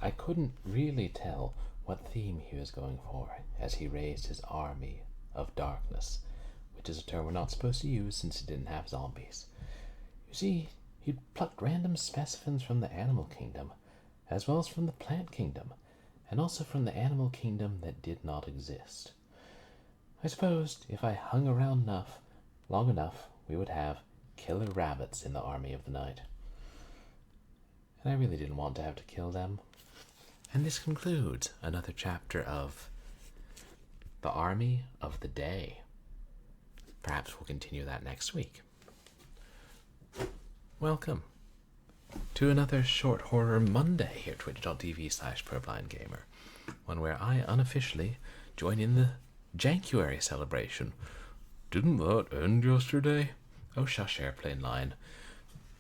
I couldn't really tell what theme he was going for as he raised his army of darkness, which is a term we're not supposed to use since he didn't have zombies. You see, he'd plucked random specimens from the animal kingdom, as well as from the plant kingdom, and also from the animal kingdom that did not exist. I supposed if I hung around long enough, we would have killer rabbits in the army of the night. And I really didn't want to have to kill them. And this concludes another chapter of the Army of the Day. Perhaps we'll continue that next week. Welcome to another Short Horror Monday here at twitch.tv/PurblindGamer, one where I unofficially join in the Jankuary celebration. Didn't that end yesterday? Oh, shush, airplane line.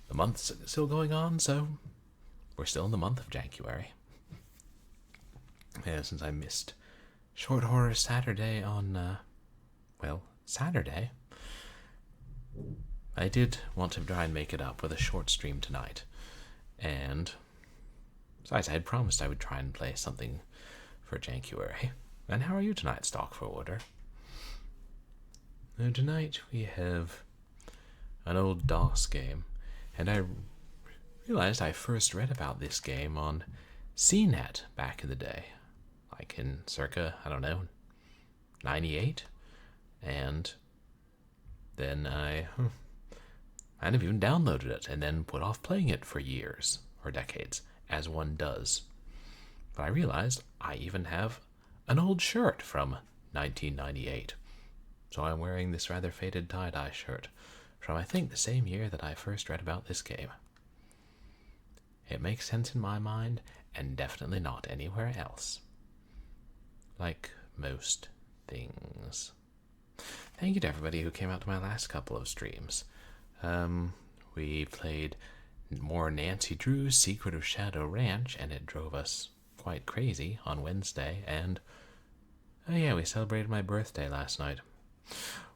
The month's still going on, so we're still in the month of Jankuary. Yeah, since I missed Short Horror Saturday on, Saturday, I did want to try and make it up with a short stream tonight. And besides, I had promised I would try and play something for Jankuary. And how are you tonight, Stock Forwarder? Now, tonight we have an old DOS game, and I realized I first read about this game on CNET back in the day, like in circa, 98, and then I kind of even downloaded it and then put off playing it for years or decades, as one does. But I realized I even have an old shirt from 1998. So I'm wearing this rather faded tie-dye shirt from, I think, the same year that I first read about this game. It makes sense in my mind, and definitely not anywhere else. Like most things. Thank you to everybody who came out to my last couple of streams. We played more Nancy Drew's Secret of Shadow Ranch, and it drove us quite crazy on Wednesday, and we celebrated my birthday last night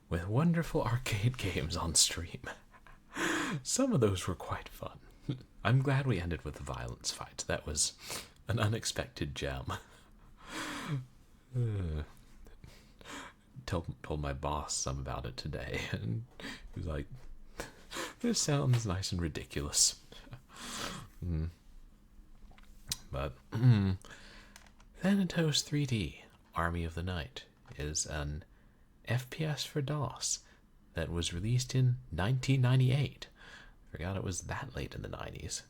with wonderful arcade games on stream. Some of those were quite fun. I'm glad we ended with the violence fight. That was an unexpected gem. Told my boss some about it today, and he was like, this sounds nice and ridiculous. But Thanatos 3D, Army of the Night, is an FPS for DOS that was released in 1998. Forgot it was that late in the 90s.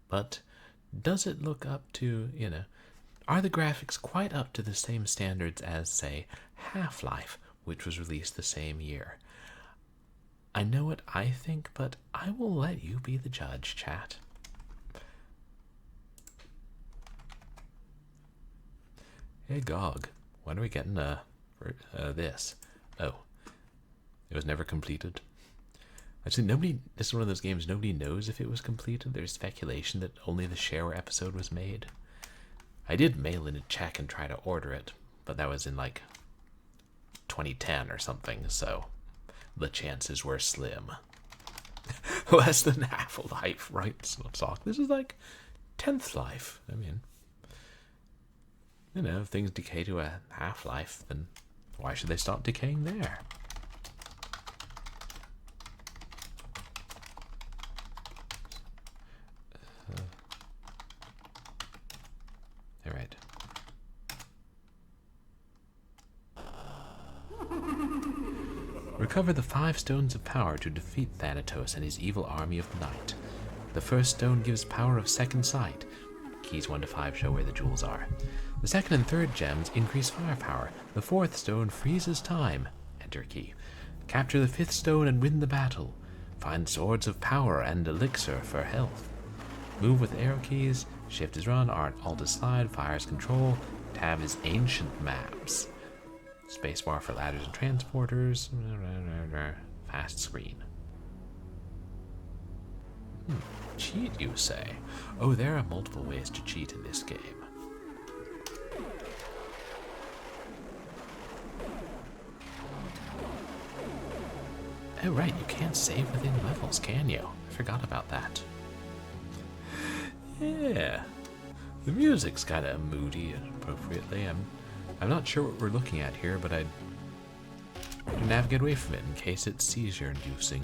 But does it look up to, are the graphics quite up to the same standards as, say, Half-Life, which was released the same year? I know what I think, but I will let you be the judge, chat. Hey, GOG, when are we getting this? Oh, it was never completed. Actually, this is one of those games nobody knows if it was completed. There's speculation that only the shareware episode was made. I did mail in a check and try to order it, but that was in, 2010 or something, so the chances were slim. Less than Half-Life, right, Stock? This is 10th life. I mean, if things decay to a half-life, then why should they stop decaying there? All right. Recover the 5 stones of power to defeat Thanatos and his evil army of the night. The first stone gives power of second sight. Keys 1 to 5 show where the jewels are. The second and third gems increase firepower. The fourth stone freezes time. Enter key. Capture the 5th stone and win the battle. Find swords of power and elixir for health. Move with arrow keys. Shift is run. Alt is slide. Fire is control. Tab is ancient maps. Spacebar for ladders and transporters. Fast screen. Cheat, you say? Oh, there are multiple ways to cheat in this game. Oh, right, you can't save within levels, can you? I forgot about that. Yeah. The music's kind of moody appropriately. I'm not sure what we're looking at here, but I'd navigate away from it in case it's seizure-inducing.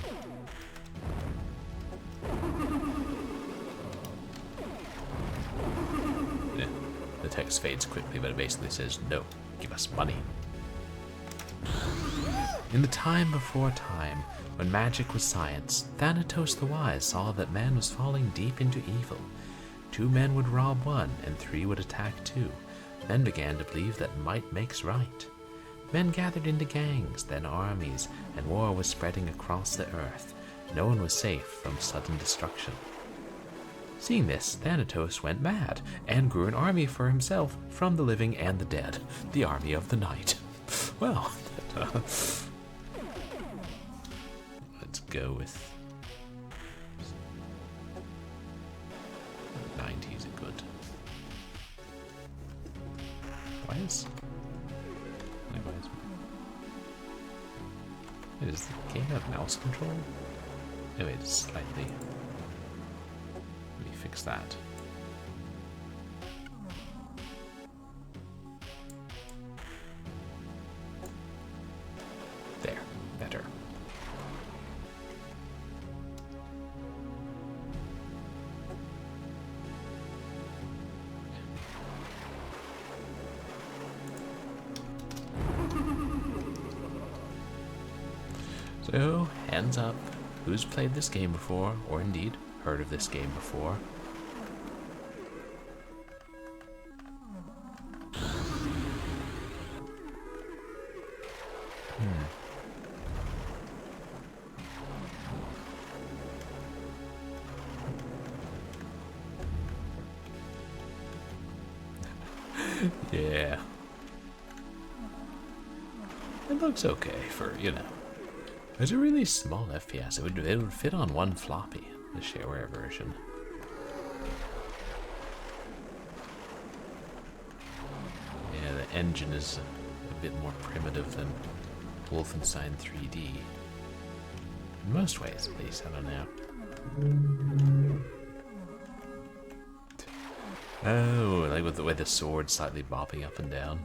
Yeah, the text fades quickly, but it basically says, no, give us money. In the time before time, when magic was science, Thanatos the Wise saw that man was falling deep into evil. 2 men would rob 1, and 3 would attack 2. Men began to believe that might makes right. Men gathered into gangs, then armies, and war was spreading across the earth. No one was safe from sudden destruction. Seeing this, Thanatos went mad, and grew an army for himself from the living and the dead, the army of the night. Well, let's go with 90s are good. Why is... Does the game have mouse control? Oh, it's slightly... Let me fix that. There, better. So, hands up, who's played this game before, or indeed heard of this game before? Yeah. It looks okay for, you know. It's a really small FPS. It would fit on 1 floppy, the shareware version. Yeah, the engine is a bit more primitive than Wolfenstein 3D. In most ways, at least. I don't know. Oh, like with the way the sword's slightly bobbing up and down.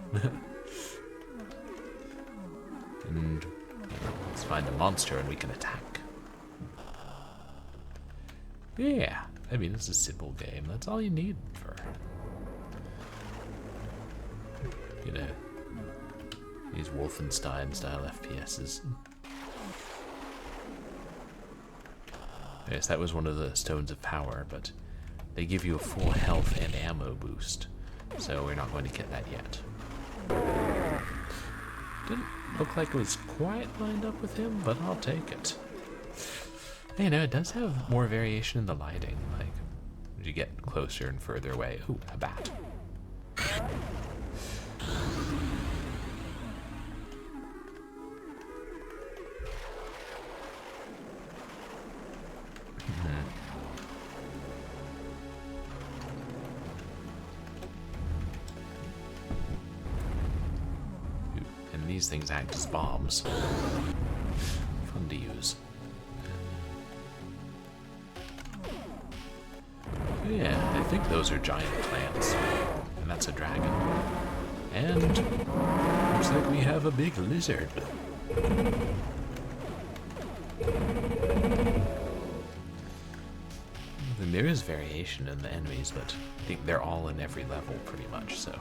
And let's find a monster and we can attack. Yeah, I mean, it's a simple game. That's all you need for, you know, these Wolfenstein style FPSs. Yes, that was one of the stones of power, but they give you a full health and ammo boost, so we're not going to get that yet. Didn't look like it was quite lined up with him, but I'll take it. You know, it does have more variation in the lighting, like as you get closer and further away. Ooh, a bat. These things act as bombs. Fun to use. Yeah, I think those are giant plants. And that's a dragon. And looks like we have a big lizard. And there is variation in the enemies, but I think they're all in every level pretty much, so.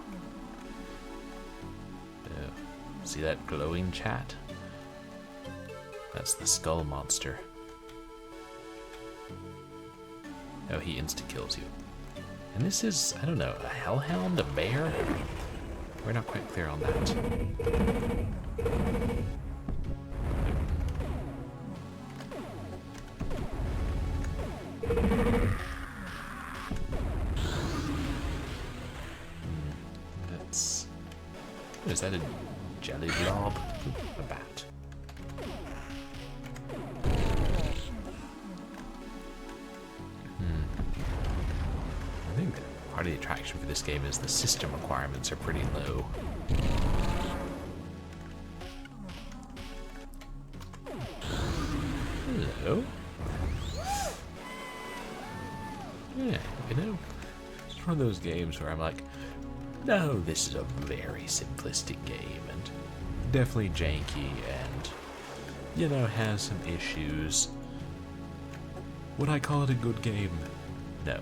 See that glowing chat? That's the skull monster. Oh, he insta-kills you. And this is, I don't know, a hellhound, a bear? We're not quite clear on that. That's... Is that a jelly blob? A bat. I think part of the attraction for this game is the system requirements are pretty low. Hello? Yeah, you know, one of those games where I'm like, no, this is a very simplistic game and definitely janky and, you know, has some issues. Would I call it a good game? No.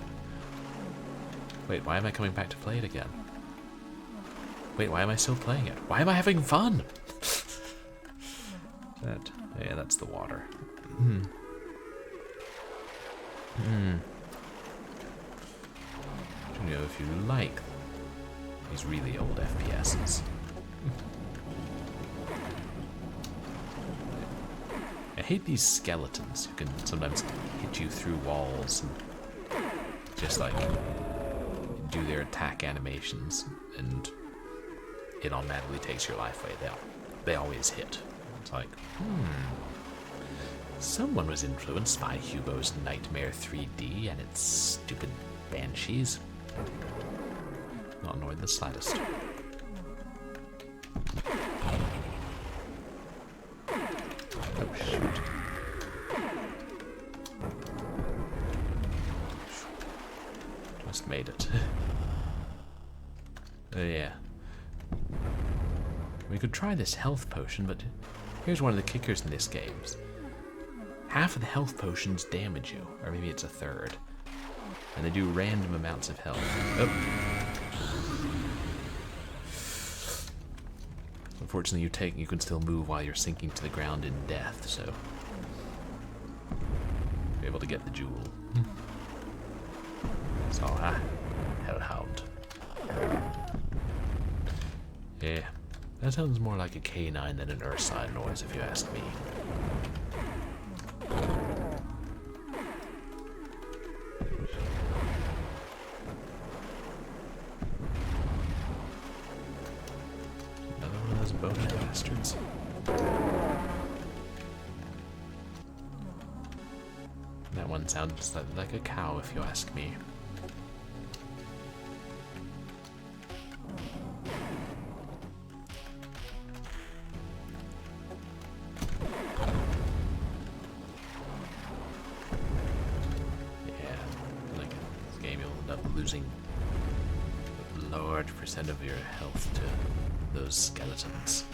Wait, why am I coming back to play it again? Wait, why am I still playing it? Why am I having fun? Yeah, that's the water. I don't know if you like these really old FPSs. I hate these skeletons who can sometimes hit you through walls and just like do their attack animations, and it automatically takes your life away. They always hit. It's like, someone was influenced by Hugo's Nightmare 3D and its stupid banshees. Not annoyed the slightest. Oh shoot. Just made it. Yeah. We could try this health potion, but here's one of the kickers in this game. Half of the health potions damage you, or maybe it's a third. And they do random amounts of health. Oh. Unfortunately, you can still move while you're sinking to the ground in death, so you're able to get the jewel. So, Hellhound. Yeah, that sounds more like a canine than an ursine noise, if you ask me. Another one of those bony bastards. That one sounds like a cow, if you ask me. Losing a large percent of your health to those skeletons.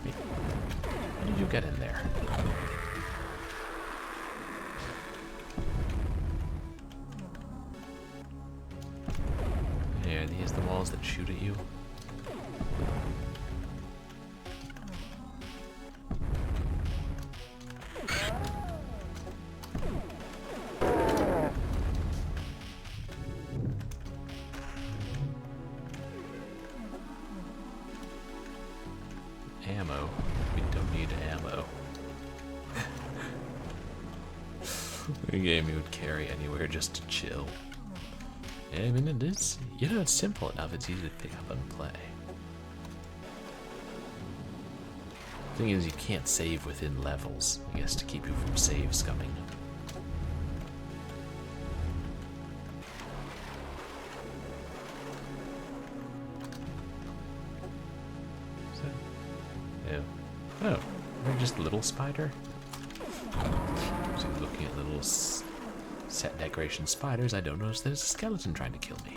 Wait, how did you get in there? Are these the walls that shoot at you? Ammo? We don't need ammo. A game you would carry anywhere just to chill. I mean, it is, you know, it's simple enough, it's easy to pick up and play. The thing is, you can't save within levels, I guess, to keep you from save scumming. Is that? Yeah. Oh, they're just a little spider? So looking at little set decoration spiders, I don't notice there's a skeleton trying to kill me.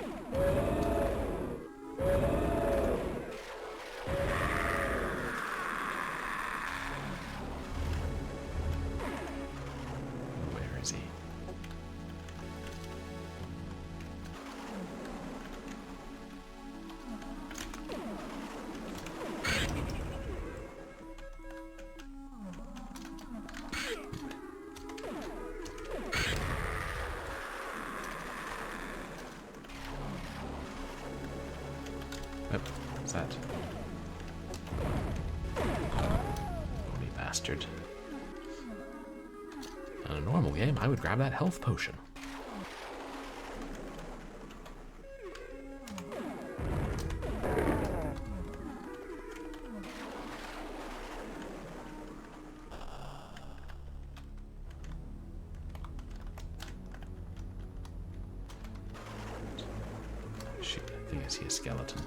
Where is he? Oh, what's that? Bony bastard. In a normal game, I would grab that health potion. Shoot, I think I see a skeleton.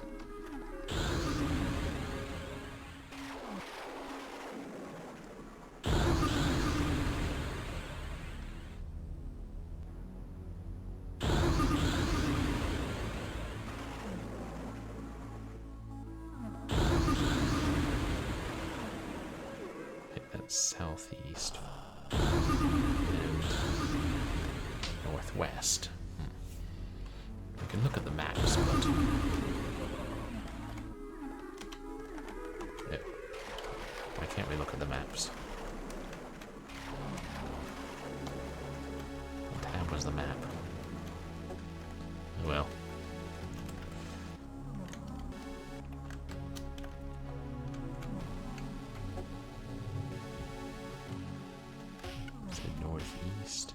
southeast and northwest. We can look at the maps, but why can't we look at the maps? What tab was the map? Oh well. Is it northeast?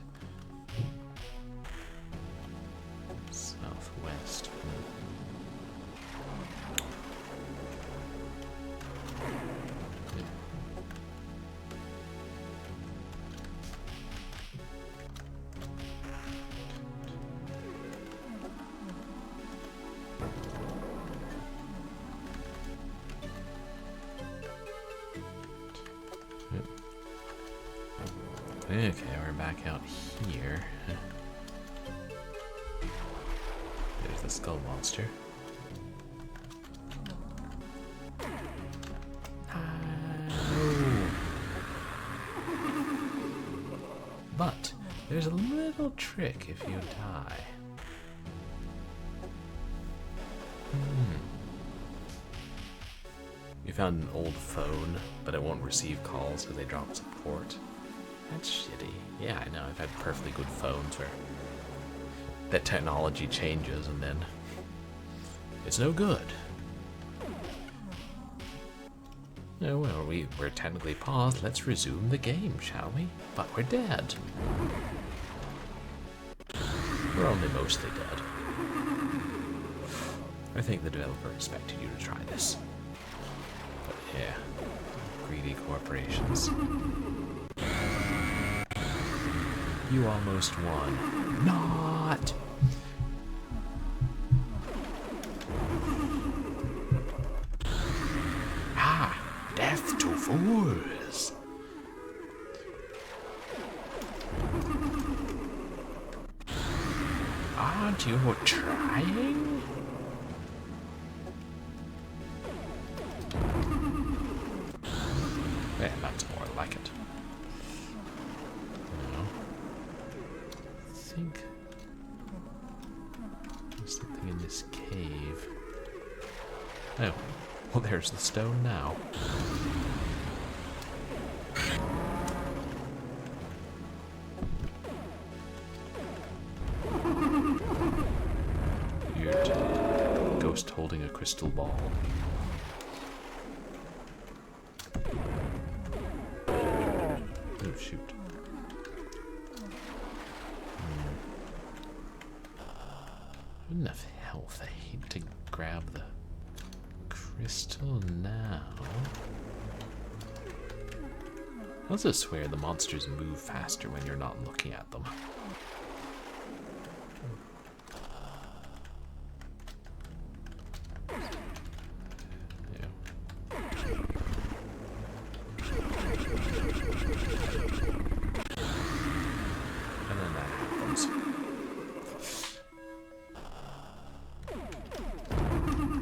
Southwest. Okay, we're back out here. There's the skull monster. But there's a little trick if you die. You found an old phone, but it won't receive calls because they dropped support. That's shitty. Yeah, I know. I've had perfectly good phones where that technology changes and then it's no good. Oh, well, we're technically paused. Let's resume the game, shall we? But we're dead. We're only mostly dead. I think the developer expected you to try this. But yeah, greedy corporations. You almost won. Not! Ah! Death to fools! Aren't you trying? Yeah, that's more like it. I think there's something in this cave. Oh, well, there's the stone now. Weird ghost holding a crystal ball. Oh, shoot. Enough health. I hate to grab the crystal now. I also swear the monsters move faster when you're not looking at them. And then that happens.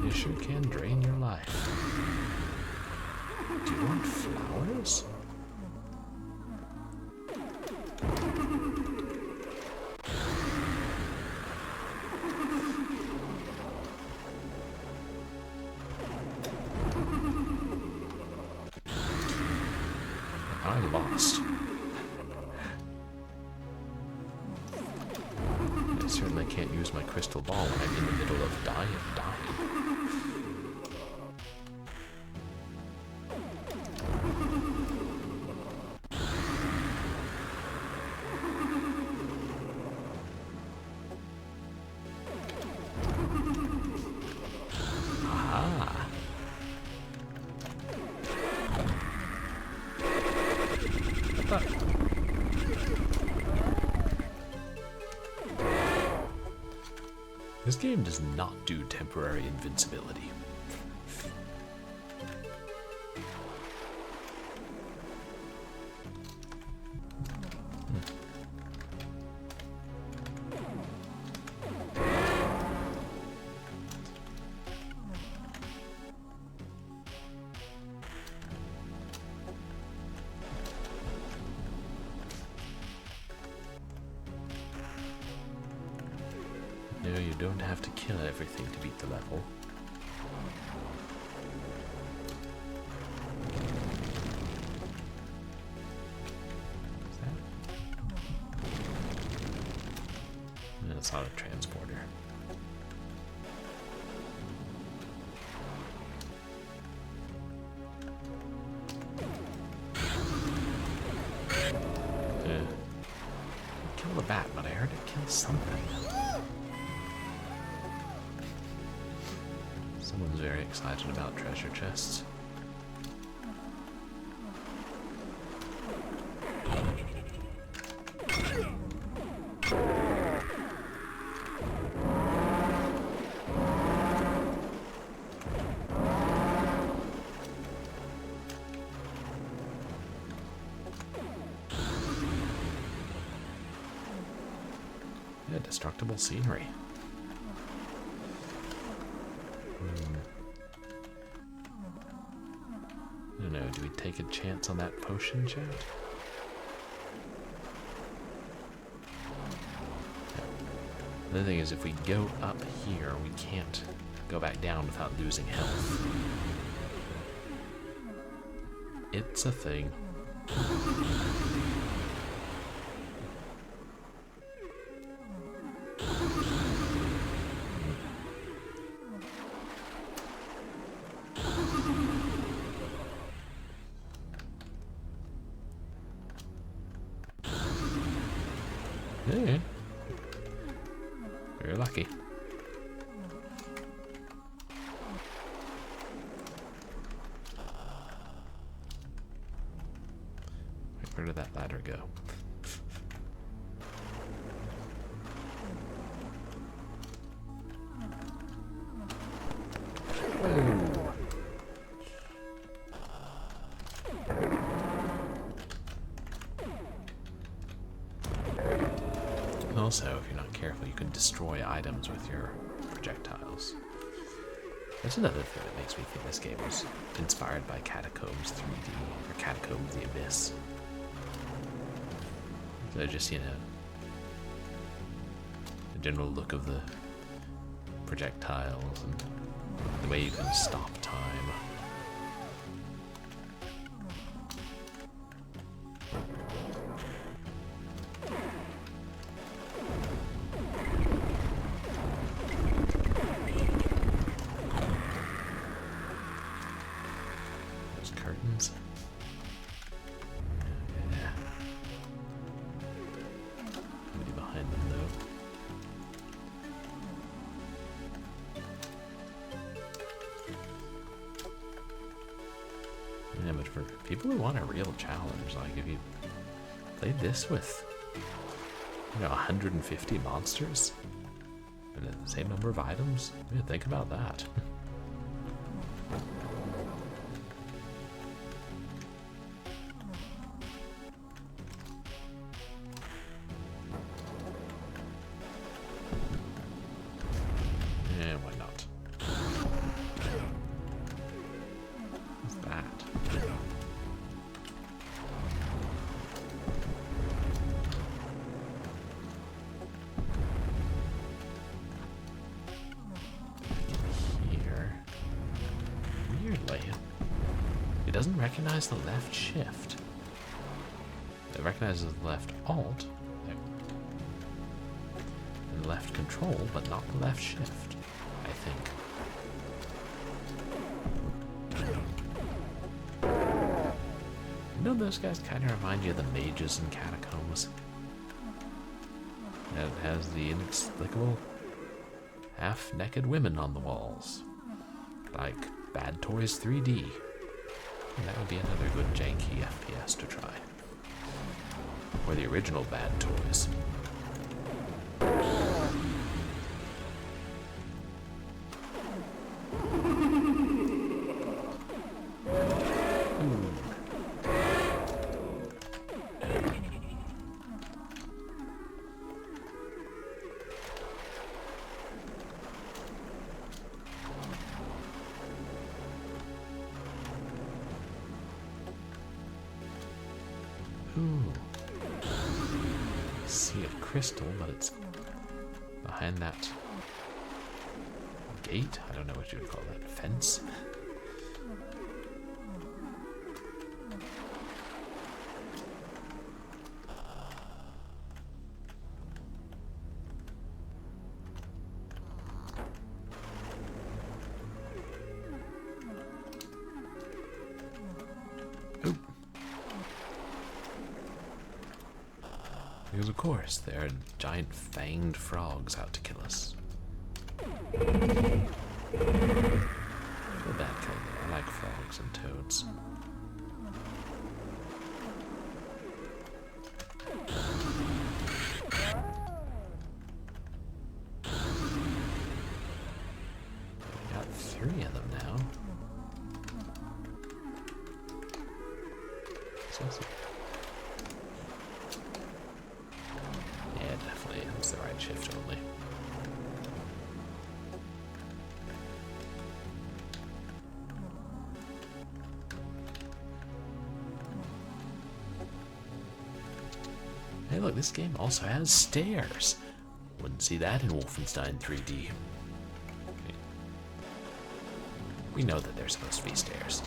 You sure can drain your life. Do you want flowers? I lost. I certainly can't use my crystal ball when I'm in the middle of dying. Aha! This game does not do temporary invincibility. you don't have to kill everything to beat the level. It's not a transporter. Kill the bat, but I heard it kill something. Someone's very excited about treasure chests. Destructible scenery. I don't know, do we take a chance on that potion, chat? The thing is, if we go up here, we can't go back down without losing health. It's a thing. Yeah. Very lucky. Where did that ladder go? Also, if you're not careful, you can destroy items with your projectiles. That's another thing that makes me think this game was inspired by Catacombs 3D, or Catacombs the Abyss. So just, you know, the general look of the projectiles and the way you can stop time. Curtains. Yeah. Nobody behind them though. Yeah, but for people who want a real challenge, like if you played this with, you know, 150 monsters and the same number of items, yeah, think about that. It doesn't recognize the left shift. It recognizes the left alt and left control, but not the left shift, I think. You know, those guys kind of remind you of the mages in Catacombs. And it has the inexplicable half-naked women on the walls. Like Bad Toys 3D. And that would be another good janky FPS to try. Or the original Bad Toys. Ooh. Sea of crystal, but it's behind that gate? I don't know what you would call that. Fence? Because of course, there are giant fanged frogs out to kill us. I feel bad killing them. I like frogs and toads. We got 3 of them now. So yeah, definitely. It's the right shift only. Hey look, this game also has stairs. Wouldn't see that in Wolfenstein 3D. We know that there's supposed to be stairs.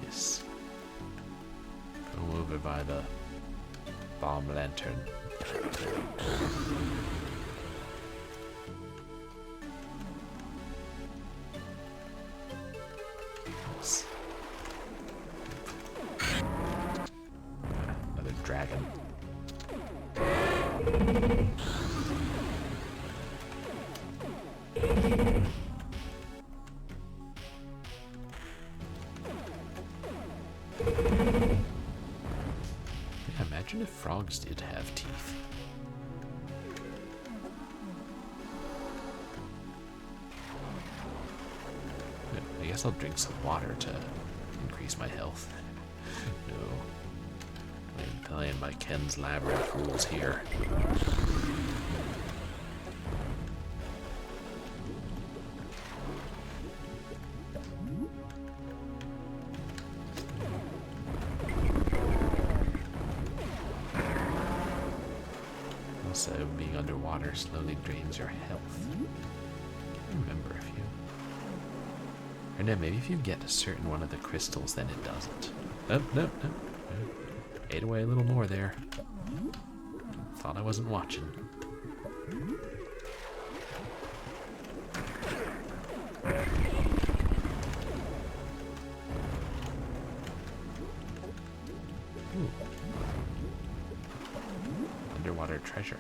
Yes. Go over by the bomb lantern. Another dragon. Yeah, imagine if frogs did have teeth. I guess I'll drink some water to increase my health. No. I'm playing by Ken's Labyrinth rules here. Also, being underwater slowly drains your health. Can't remember if you... Or no, maybe if you get a certain one of the crystals, then it doesn't. Oh, no. Ate away a little more there. Thought I wasn't watching. Ooh. Underwater treasure.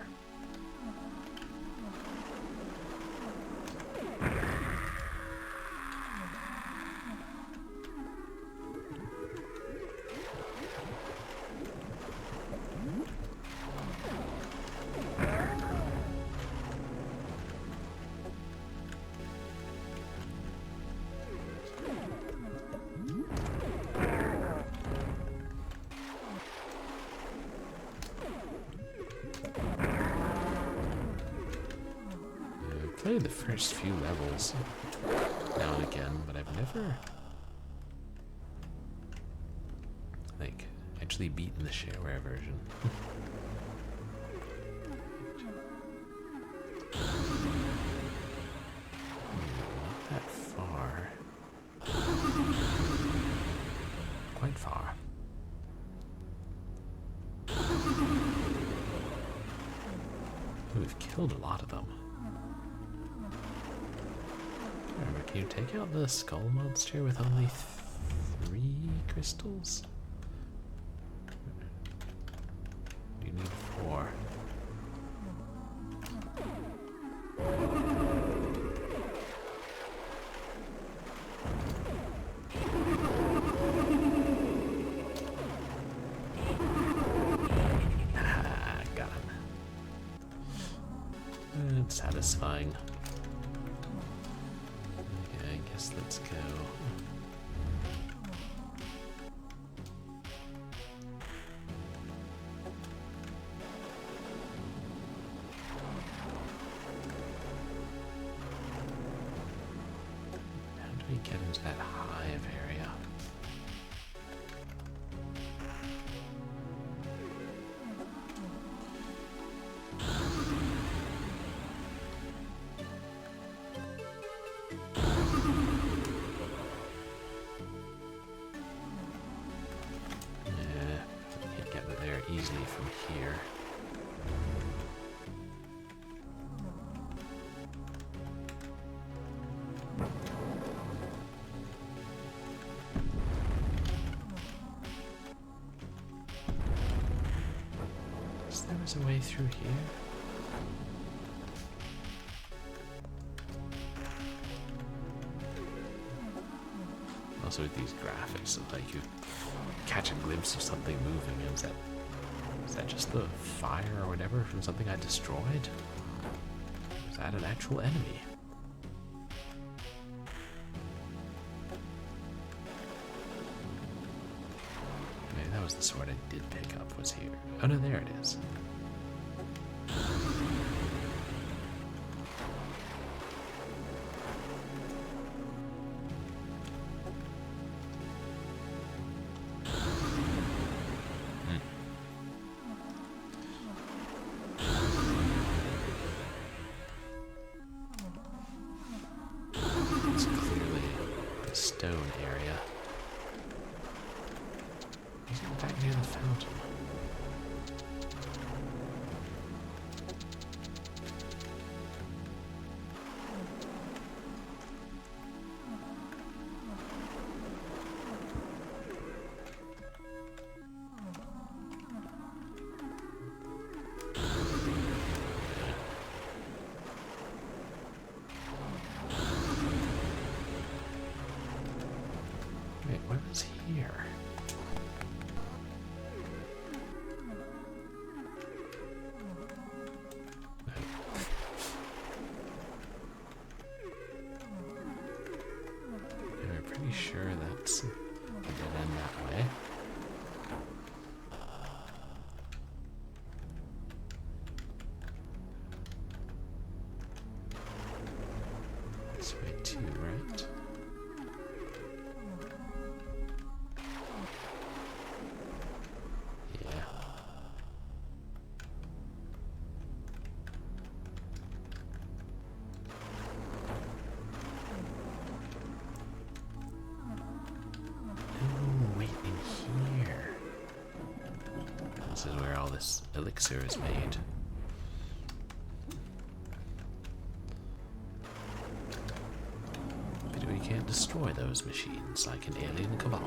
Played the first few levels now and again, but I've never like actually beaten the shareware version. Not that far. Quite far. We've killed a lot of them. Can you take out the skull monster with only 3 crystals? You need 4. Got him. It's satisfying. Let's go. How do we get into that hive area? a way through here? Also with these graphics, like you catch a glimpse of something moving, and is that just the fire or whatever from something I destroyed? Or is that an actual enemy? Maybe that was the sword I did pick up, was here. Oh no, there it is. Stone area. He's back near the fountain. Wait, what is here? I'm pretty sure that's a dead end that way. This way too, right? This is where all this elixir is made. But we can't destroy those machines like an alien cabal.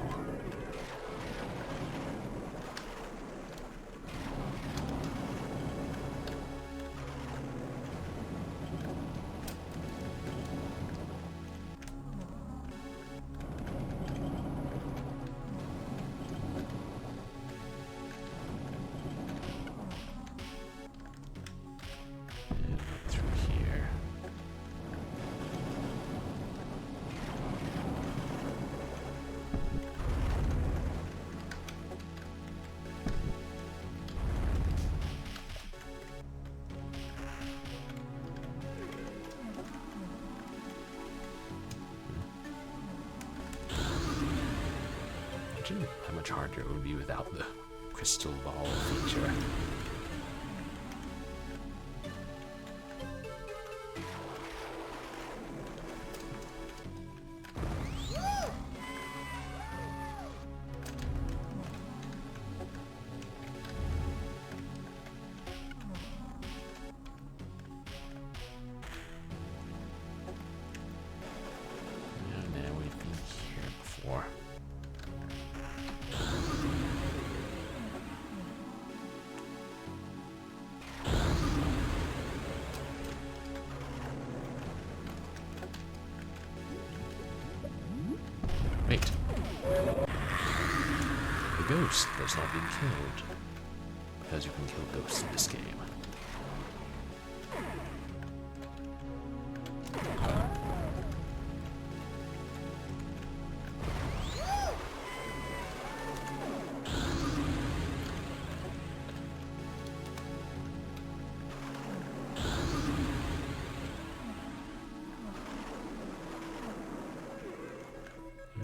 How much harder it would be without the crystal ball feature. No, we've been here before. Wait. The ghost has not been killed. Because you can kill ghosts in this game.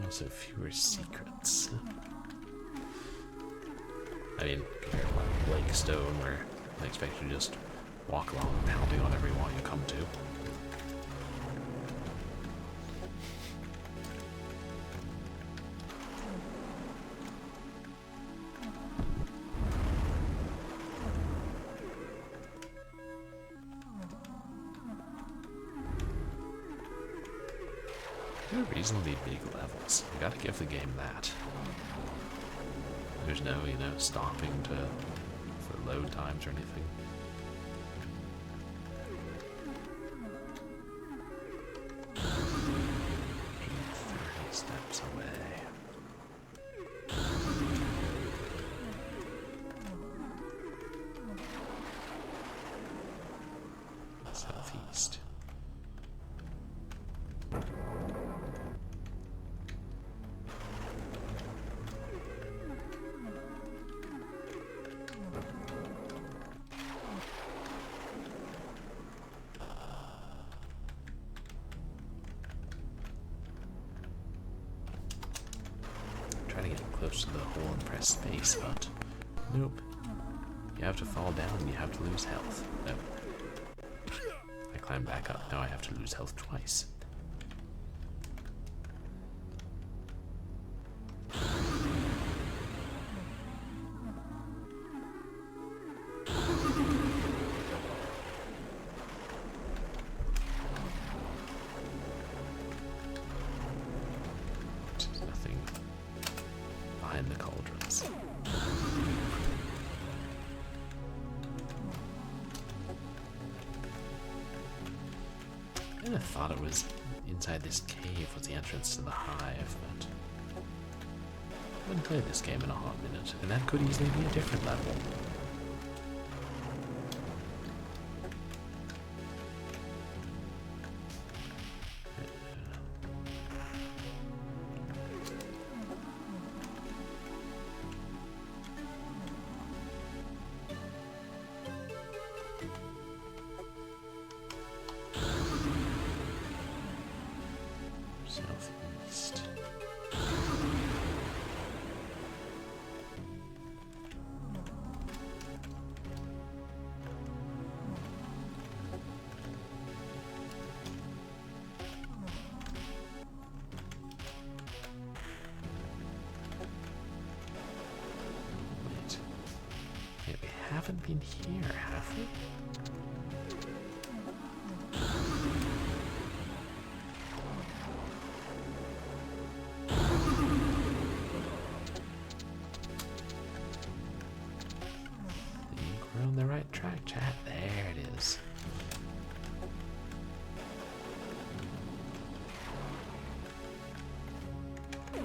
Also fewer secrets. I mean, compared to like Blake Stone, where I expect you to just walk along pounding on every wall you come to. They're reasonably big levels. You gotta give the game that. There's no, stopping for load times or anything. 30 steps away. Southeast. Try to get close to the hole and press space, but nope. You have to fall down and you have to lose health. No. I climb back up. Now I have to lose health twice. There's nothing behind the cauldrons. I thought it was inside this cave was the entrance to the hive, but I haven't played this game in a hot minute, and that could easily be a different level. Southeast. Wait. Wait, we haven't been here, have we? We're on the right track, chat. There it is.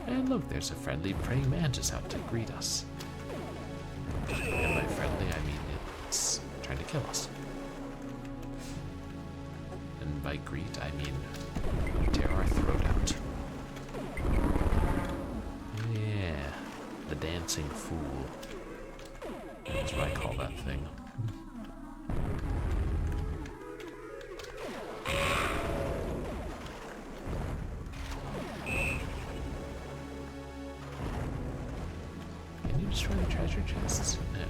And look, there's a friendly praying mantis out to greet us. And by friendly, I mean it's trying to kill us. And by greet, I mean tear our throat out. Yeah, the dancing fool. That's what I call that thing. Can you destroy the treasure chests? No.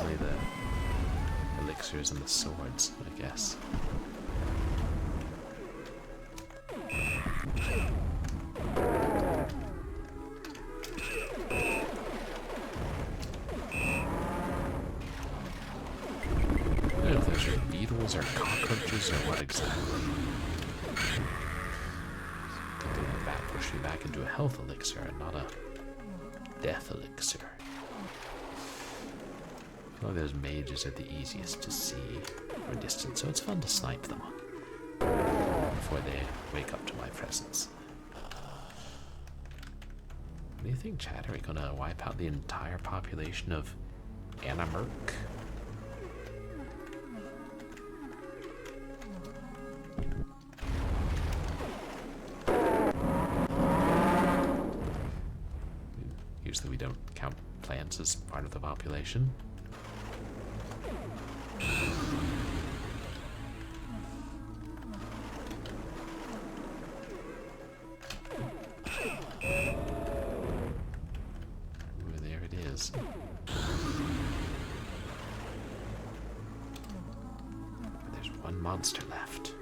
Only the elixirs and the swords, I guess. Or cockroaches or what exactly? That push me back into a health elixir and not a death elixir. I feel like those mages are the easiest to see from a distance, so it's fun to snipe them before they wake up to my presence. What do you think, chat? Are we gonna wipe out the entire population of Animurk? Usually we don't count plants as part of the population. Ooh, there it is. There's one monster left.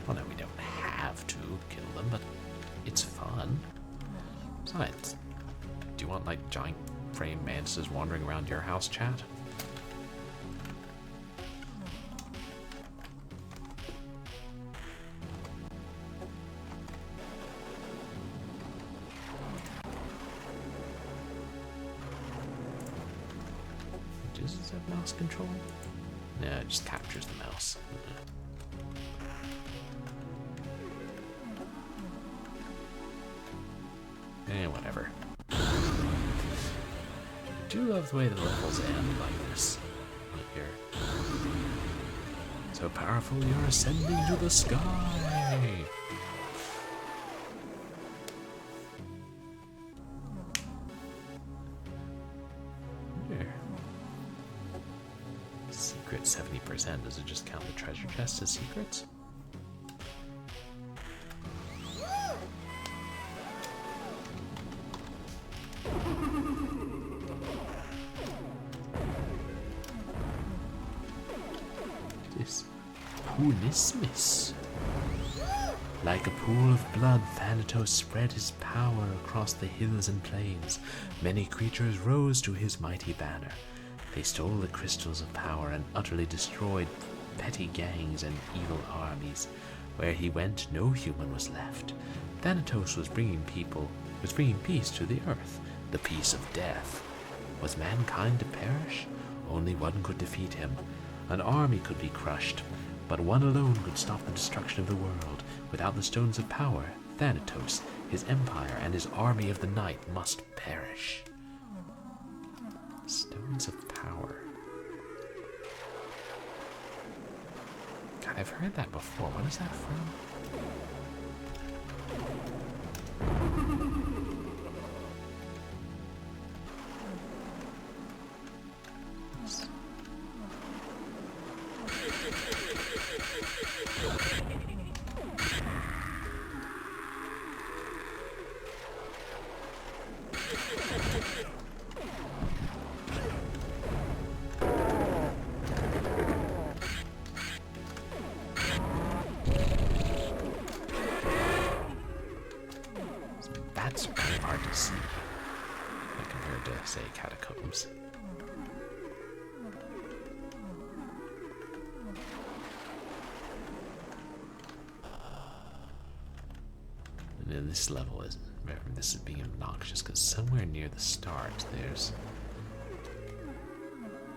Well, no, we don't have to kill them, but it's fun. Besides, do you want, like, giant frame mantises wandering around your house, chat? Does it have mouse control? No, it just captures the mouse. Whatever. I do love the way the levels end like this. Look here. So powerful, you're ascending to the sky! Here. Secret 70%. Does it just count the treasure chest as secrets? Poonismus. Like a pool of blood, Thanatos spread his power across the hills and plains. Many creatures rose to his mighty banner. They stole the crystals of power and utterly destroyed petty gangs and evil armies. Where he went, no human was left. Thanatos was bringing peace to the earth, the peace of death. Was mankind to perish? Only one could defeat him. An army could be crushed, but one alone could stop the destruction of the world. Without the stones of power, Thanatos, his empire, and his army of the night must perish. Stones of power. God, I've heard that before. What is that from? That's really hard to see compared to, say, catacombs. And then this level is, this is being obnoxious because somewhere near the start there's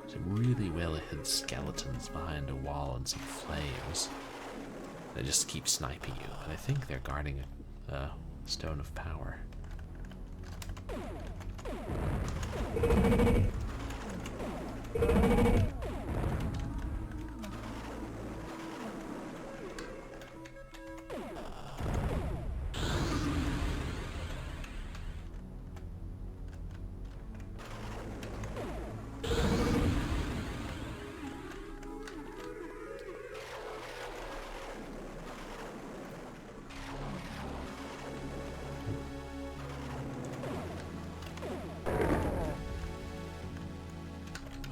some really well-hidden skeletons behind a wall and some flames. They just keep sniping you, but I think they're guarding a stone of power.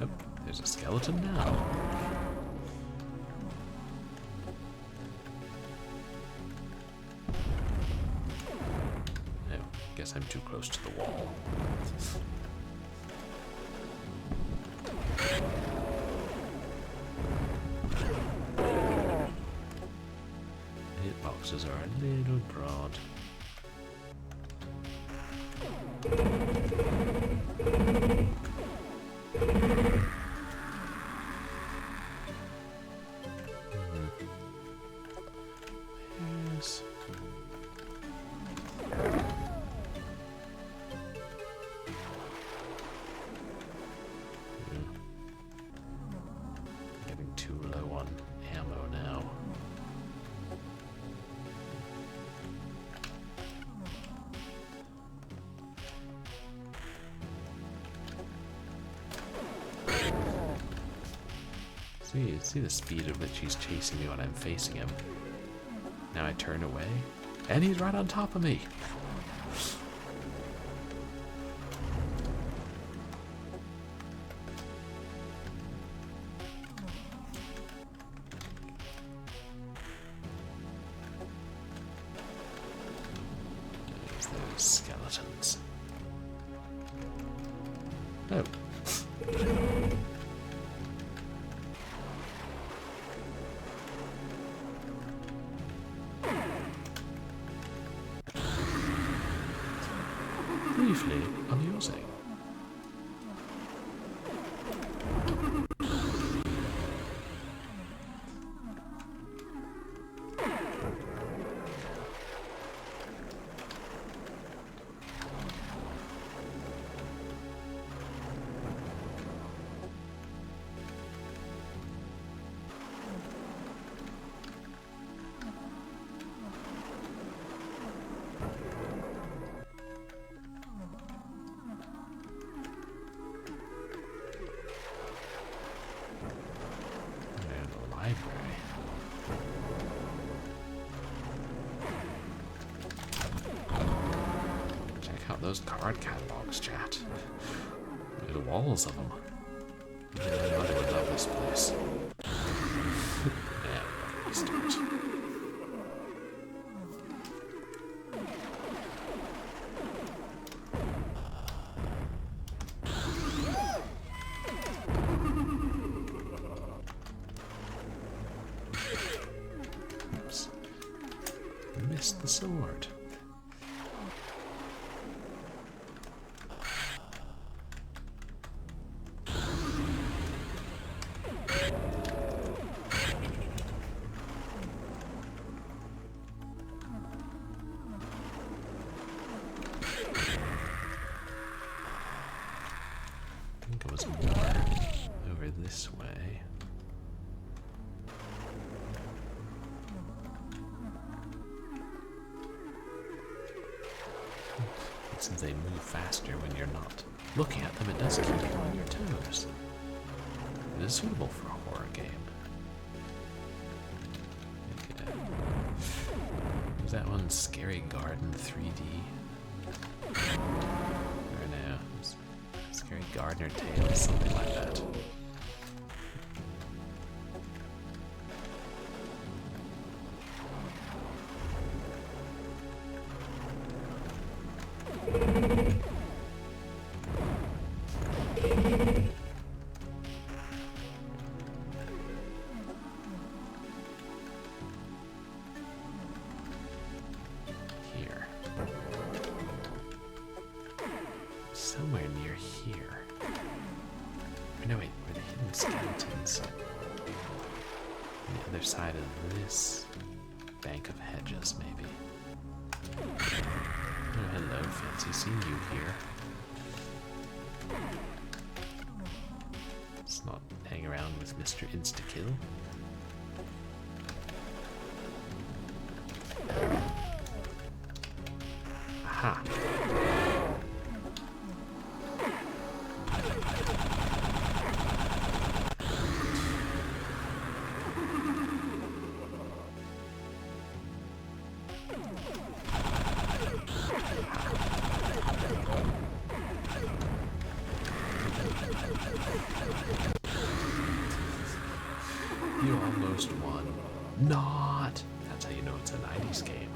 Oh, there's a skeleton now. Oh, guess I'm too close to the wall. Hitboxes are a little broad. Getting too low on ammo now. See the speed at which he's chasing me when I'm facing him. Now I turn away, and he's right on top of me. There's those skeletons. Oh. Briefly amusing. those card catalogs, chat. Look at the walls of them. My mother would love this place. Yeah, restart. Oops. Missed the sword. I think it was more over this way. Since they move faster when you're not looking at them, it does keep you on your toes. It is suitable for a horror game. Okay. Was that one Scary Garden 3D? Or no, it was Scary Gardener Tales, something like that. Here. Somewhere near here. Or no, wait, where the hidden skeletons? On the other side of this bank of hedges, maybe. Oh, hello, fancy seeing you here. Let's not hang around with Mr. Insta-Kill. Aha! You almost won. Not! That's how you know it's a 90s game.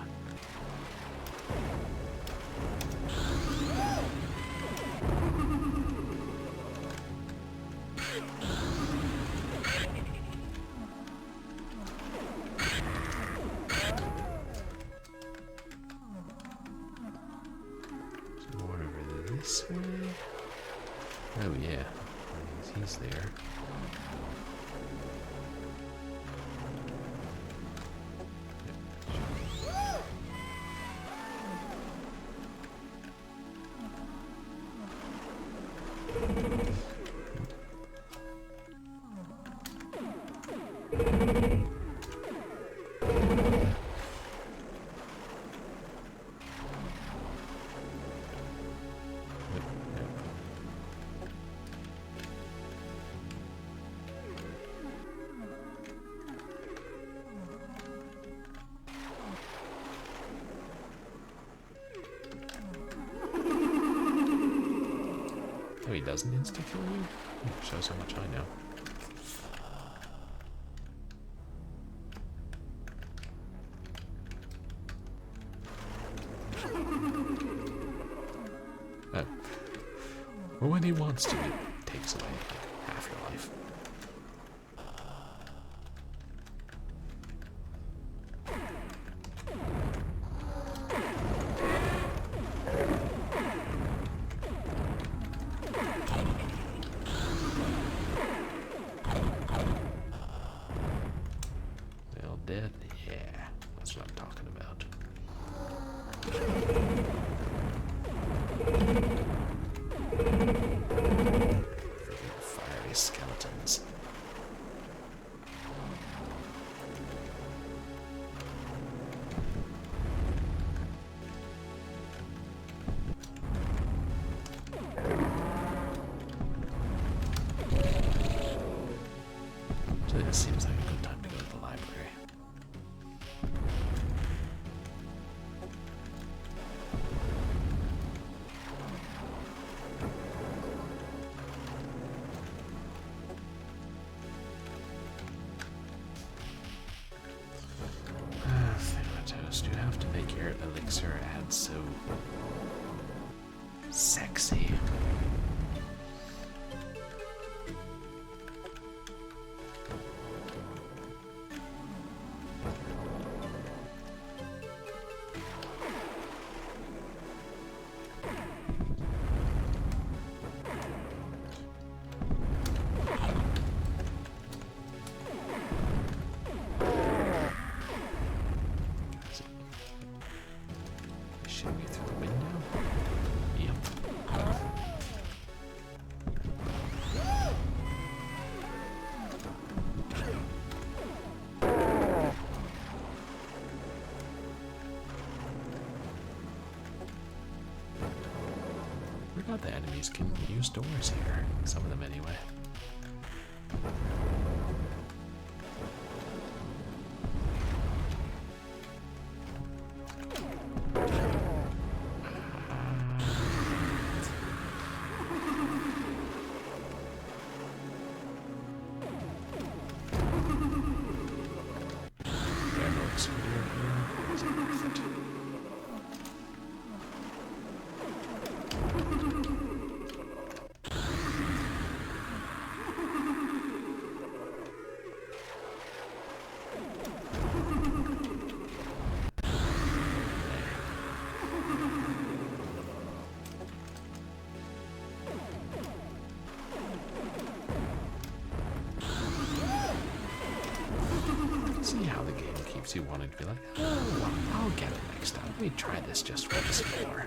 Some more over this way. Oh yeah, he's there. Oh, he doesn't insta-kill you? Shows how much I know. Oh. Well, when he wants to, he takes away like half your life. Dead? Yeah, that's what I'm talking about. Freaking fiery skeletons. So this seems like a good time to go to the library. enemies can use doors here. Some of them anyway. See how the game keeps you wanting to be like, oh, I'll get it next time. Let me try this just once more.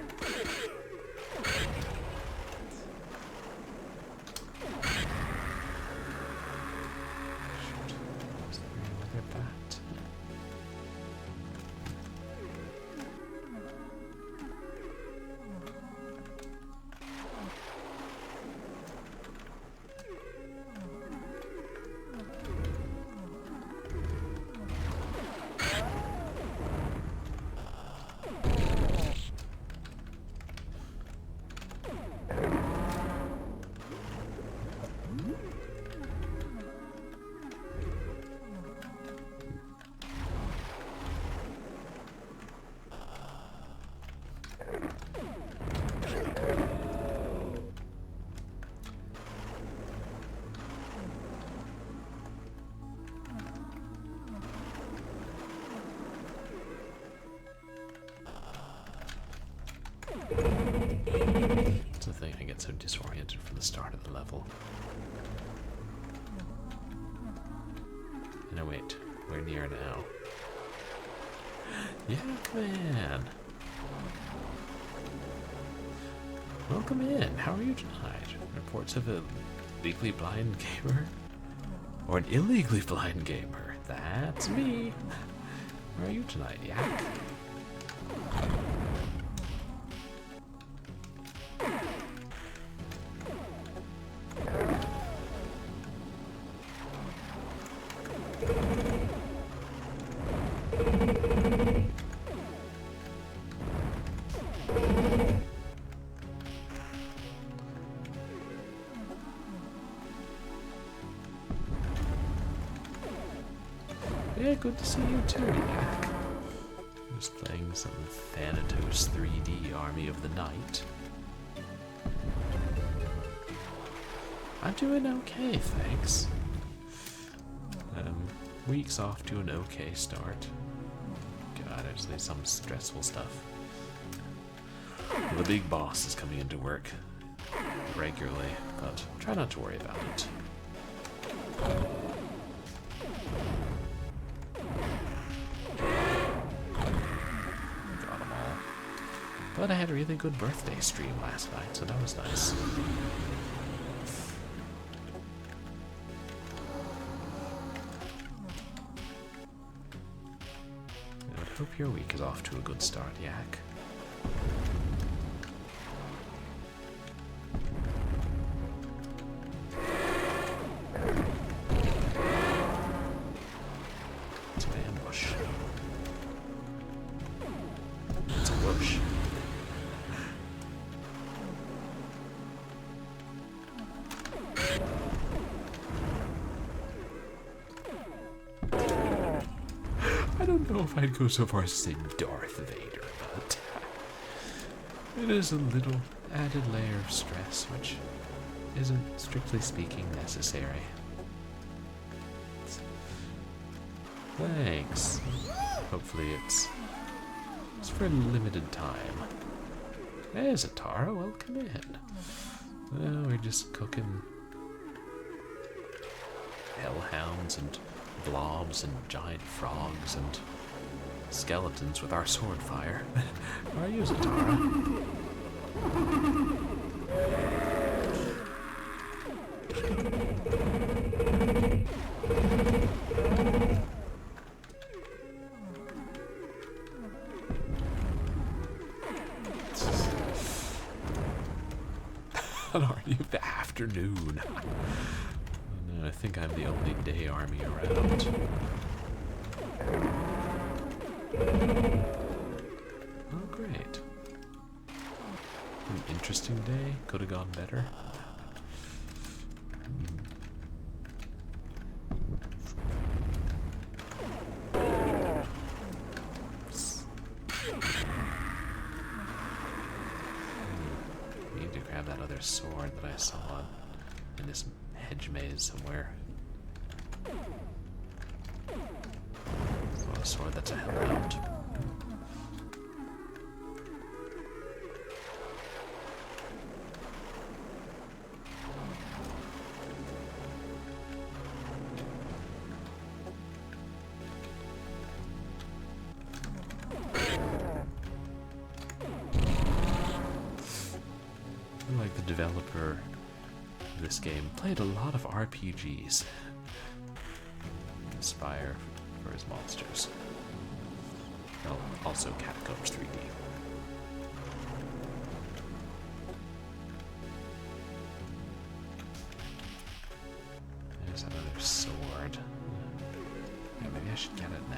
That's the thing, I get so disoriented from the start of the level. No, wait, we're near now. Yeah, man. Welcome in. How are you tonight? Reports of a legally blind gamer? Or an illegally blind gamer? That's me. Where are you tonight, Yak? Yeah, good to see you too, Yak. Just playing some THANATOS 3D Army of the Night. I'm doing okay, thanks. Week's off to an okay start. God, there's some stressful stuff. The big boss is coming into work regularly, but try not to worry about it. Got them all. But I had a really good birthday stream last night, so that was nice. I hope your week is off to a good start, Yak. It's an ambush. It's a bush. I don't know if I'd go so far as to say Darth Vader, but it is a little added layer of stress, which isn't, strictly speaking, necessary. Thanks. Hopefully it's for a limited time. There's Atara, welcome in. Well, we're just cooking hellhounds and blobs and giant frogs and skeletons with our sword fire. How are you, Zatara? What are you? The afternoon. Oh, no, I think I'm the only day army around. Oh, great. An interesting day. Could have gone better. Need to grab that other sword that I saw in this hedge maze somewhere. It's not a sword, that's a hellhound. Like the developer of this game played a lot of RPGs. Inspire for his monsters. Oh, also Catacombs 3D. There's another sword. Yeah, maybe I should get it now.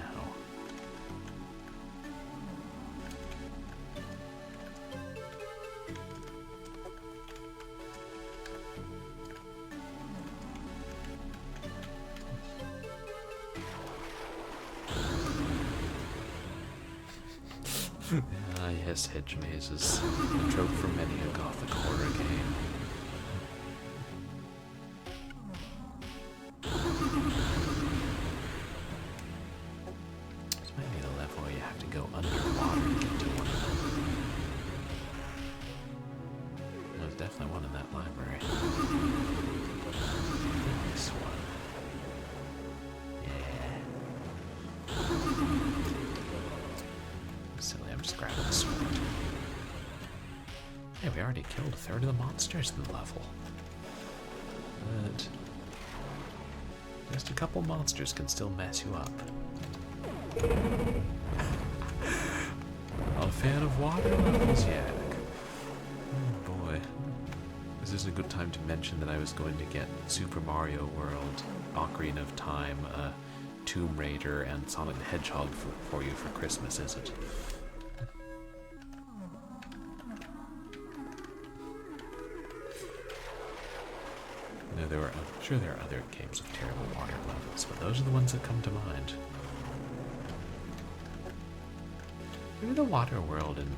Ah, yes, hedge mazes. A trope from many a gothic horror game. This might be the level where you have to go underwater to get to one of them. There's definitely one in that library. This one. Silly, I'm just grabbing the sword. Hey, we already killed a third of the monsters in the level. But just a couple monsters can still mess you up. A fan of water levels, Yak? Oh boy. This is a good time to mention that I was going to get Super Mario World, Ocarina of Time, Tomb Raider, and Sonic the Hedgehog for you for Christmas, is it? No, I'm sure there are other games with terrible water levels, but those are the ones that come to mind. Maybe the water world in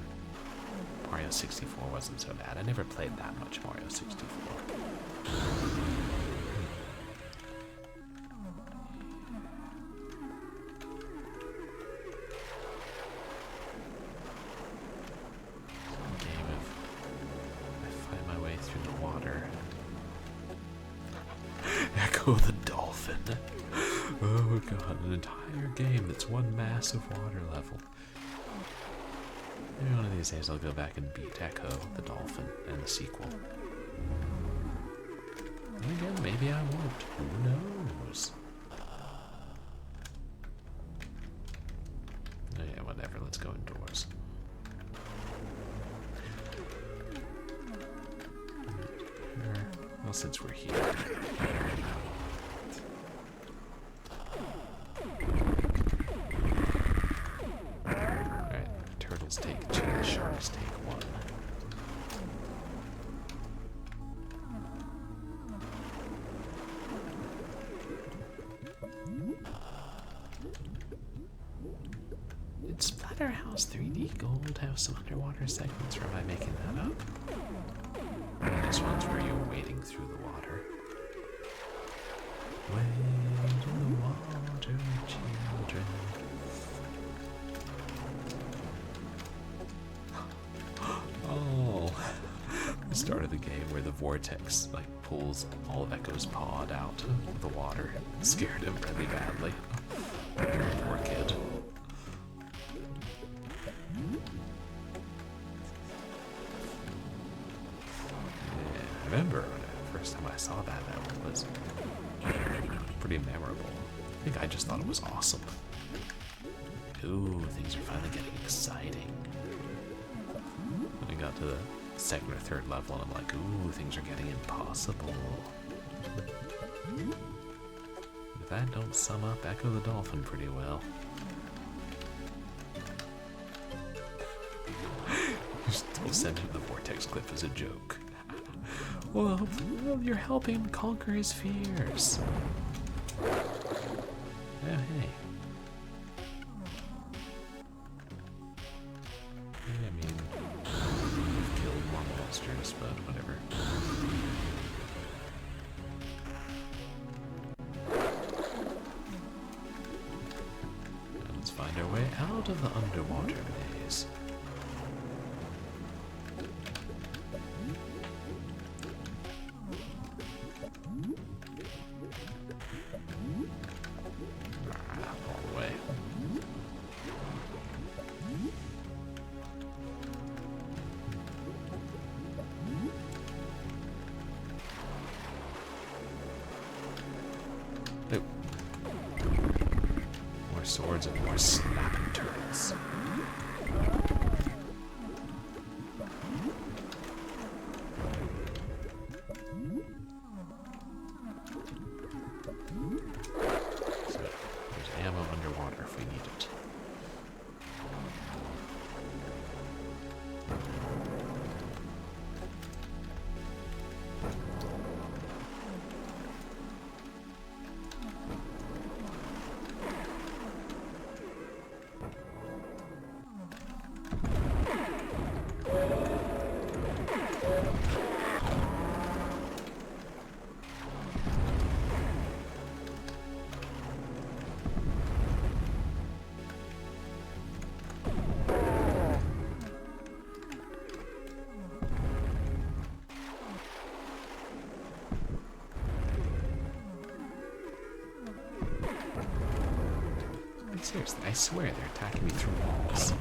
Mario 64 wasn't so bad. I never played that much Mario 64. Echo the dolphin. Oh god, an entire game that's one massive water level. Maybe one of these days I'll go back and beat Echo the dolphin and the sequel. And again, maybe I won't. Who knows? Oh yeah, whatever, let's go indoors. Well, since we're here. Alright, turtles take 2, sharks take 1. Did Splatterhouse 3D Gold have some underwater segments, or am I making that up? This one's where you're wading through the water. Wade in the water, children. Oh, the start of the game where the vortex like pulls all of Echo's pod out of the water. It scared him really badly. Poor kid. I remember the first time I saw that was pretty memorable. I think I just thought it was awesome. Ooh, things are finally getting exciting. When we got to second or third level, and I'm like, ooh, things are getting impossible. If that don't sum up Echo the Dolphin pretty well. We'll send him the vortex cliff as a joke. Well, you're helping him conquer his fears. Oh, hey. I mean, we've killed more monsters, but whatever. Now let's find our way out of the underwater maze. More swords and more snapping turrets. So there's ammo underwater if we need it. Seriously, I swear they're attacking me through walls.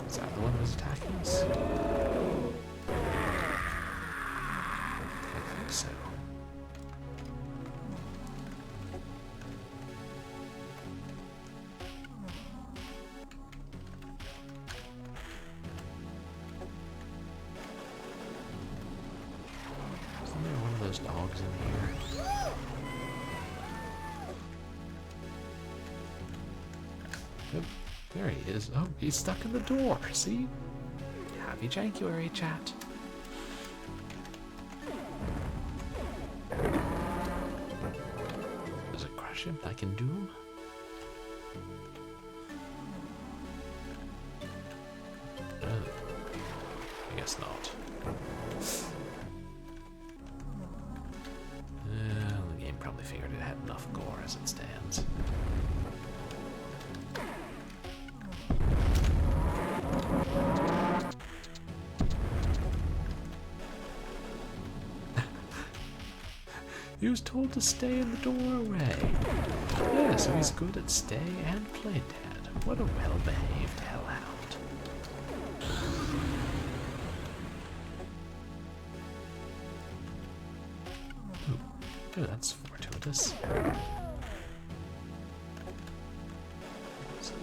Is that the one that was attacking us? I think so. Isn't there one of those dogs in here? Yep. There he is. Oh, he's stuck in the door. See? Happy Jankuary, chat. Does it crush him like in Doom? I guess not. The game probably figured it had enough gore as it stands. He was told to stay in the doorway. Yeah, so he's good at stay and play dead. What a well-behaved hellhound. Ooh, that's fortuitous. So,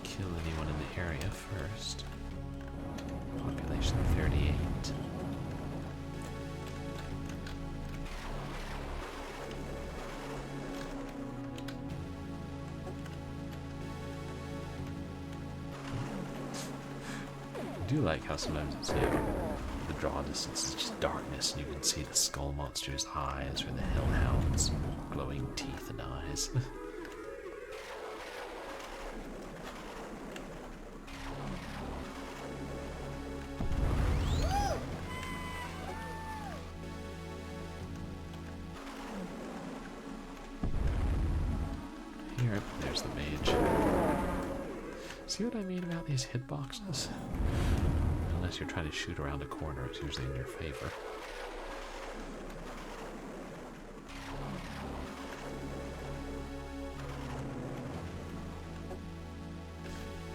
kill anyone in the area first. Population 38. I do like how sometimes it's, the draw distance is just darkness and you can see the skull monster's eyes or the hellhound's glowing teeth and eyes. there's the mage. See what I mean about these hitboxes? Unless you're trying to shoot around a corner, it's usually in your favor.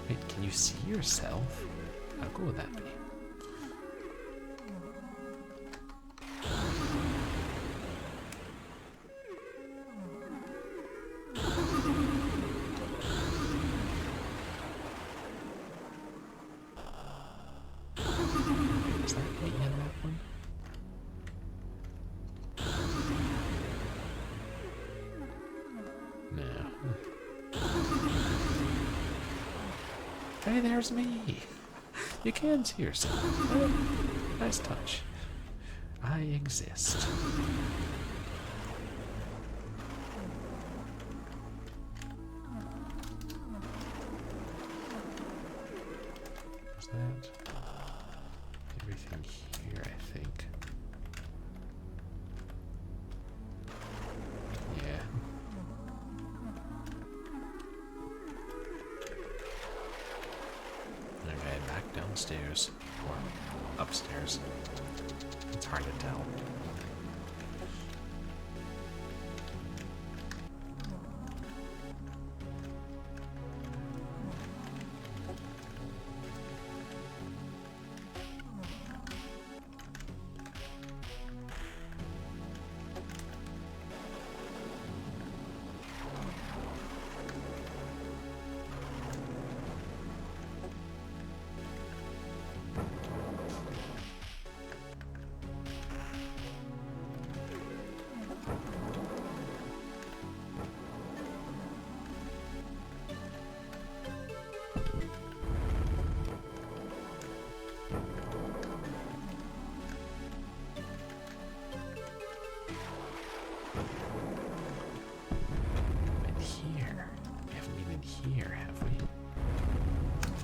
Wait, can you see yourself? How cool would that be? Is that me in that one? No. Hey, there's me! You can see yourself. Oh, nice touch. I exist. Is that everything here, I think? Yeah. Okay, back downstairs. Or upstairs. It's hard to tell. Here, have we?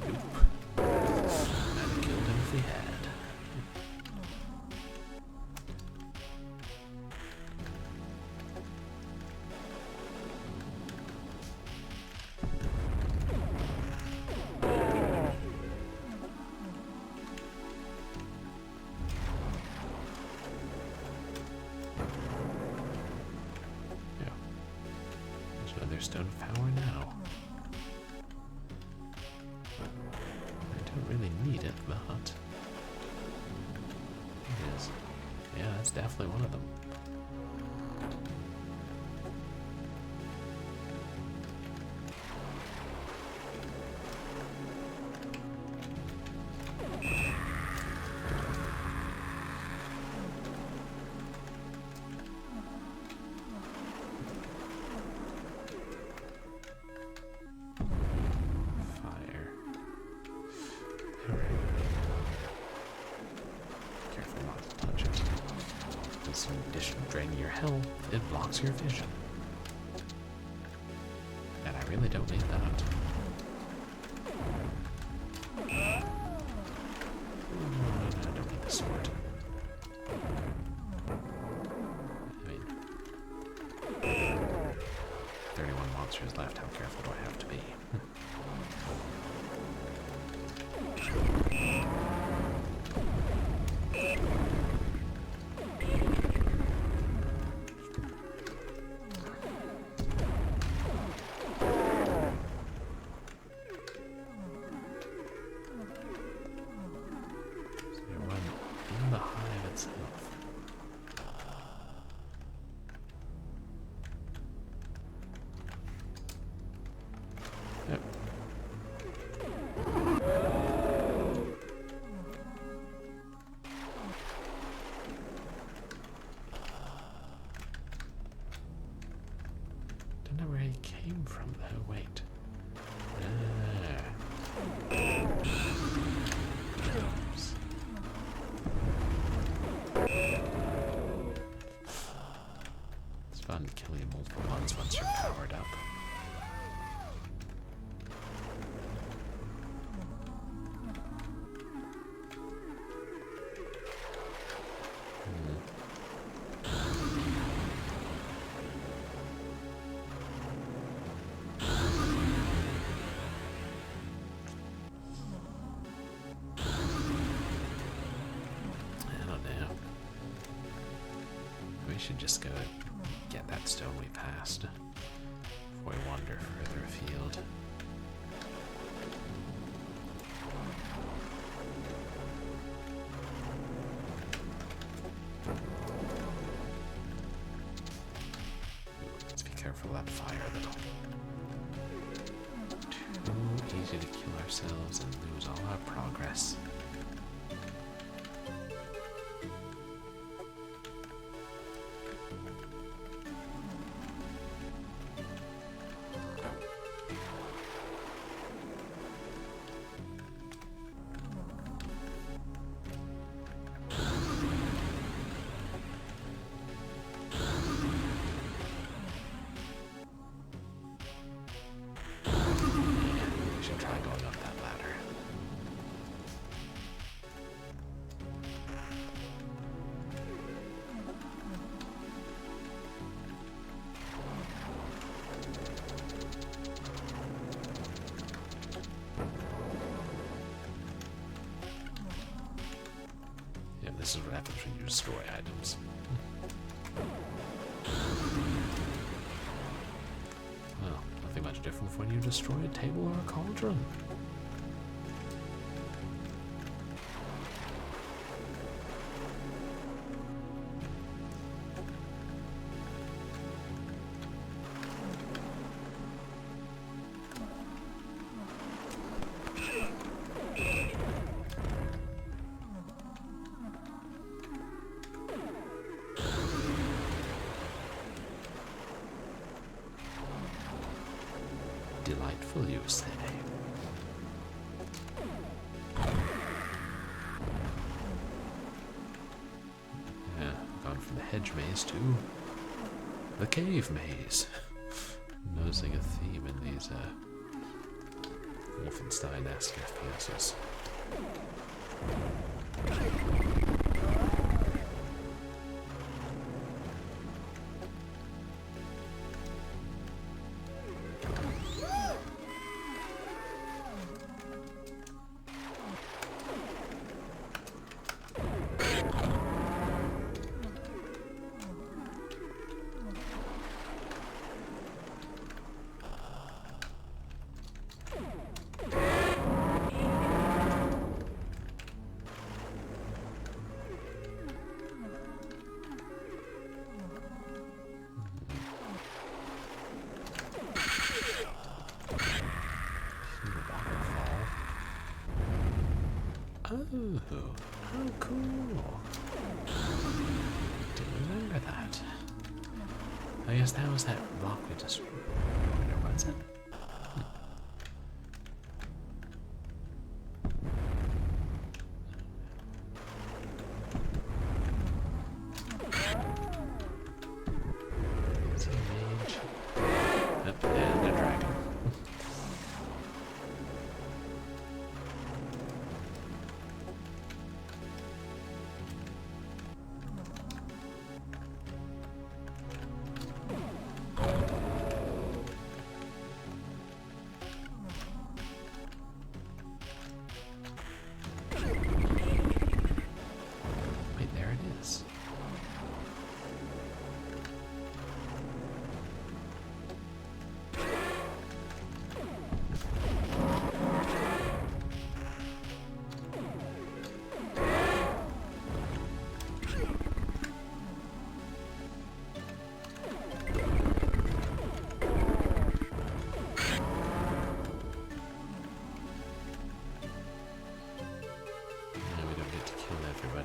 Nope. Might have killed him if we had. Yeah. There's another stone of power now. Really need it, but it is. Yeah, that's definitely one of them. In addition to draining your health, it blocks your vision. And I really don't need that. I don't need the sword. I mean, 31 monsters left, how careful do I have to be? Yep. Don't know where he came from though, wait. Oops. It's fun killing multiple ones once you're powered up. we should just go get that stone we passed before we wander further afield. Let's be careful of that fire, though. Too easy to kill ourselves and lose all our progress. This is what happens when you destroy items. Well, nothing much different from when you destroy a table or a cauldron. Delightful, you say. Yeah, gone from the hedge maze to the cave maze. Noticing a theme in these Wolfenstein-esque FPSs. Oh, how cool. Didn't remember that. I guess that was that rock we just... Or was it? Is he a mage? Oh, and a dragon.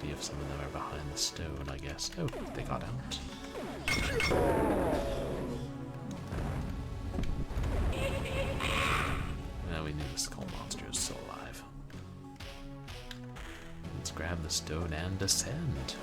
If some of them are behind the stone, I guess. Oh, they got out. Now we knew the skull monster is still alive. Let's grab the stone and descend.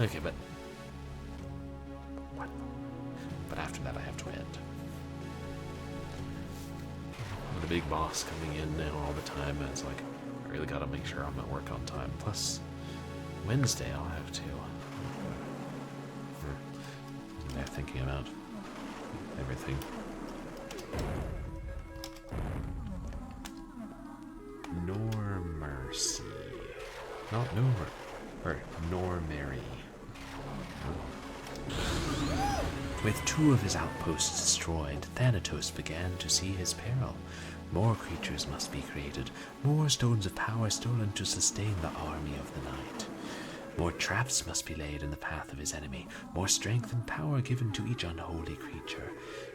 Okay, but what? But after that I have to end. big boss coming in now all the time, and it's like, I really gotta make sure I'm at work on time. Plus, Wednesday I'll have to. They're thinking about everything. Normercy. Not Normary. With 2 of his outposts destroyed, Thanatos began to see his peril. More creatures must be created, more stones of power stolen to sustain the army of the night. More traps must be laid in the path of his enemy, more strength and power given to each unholy creature.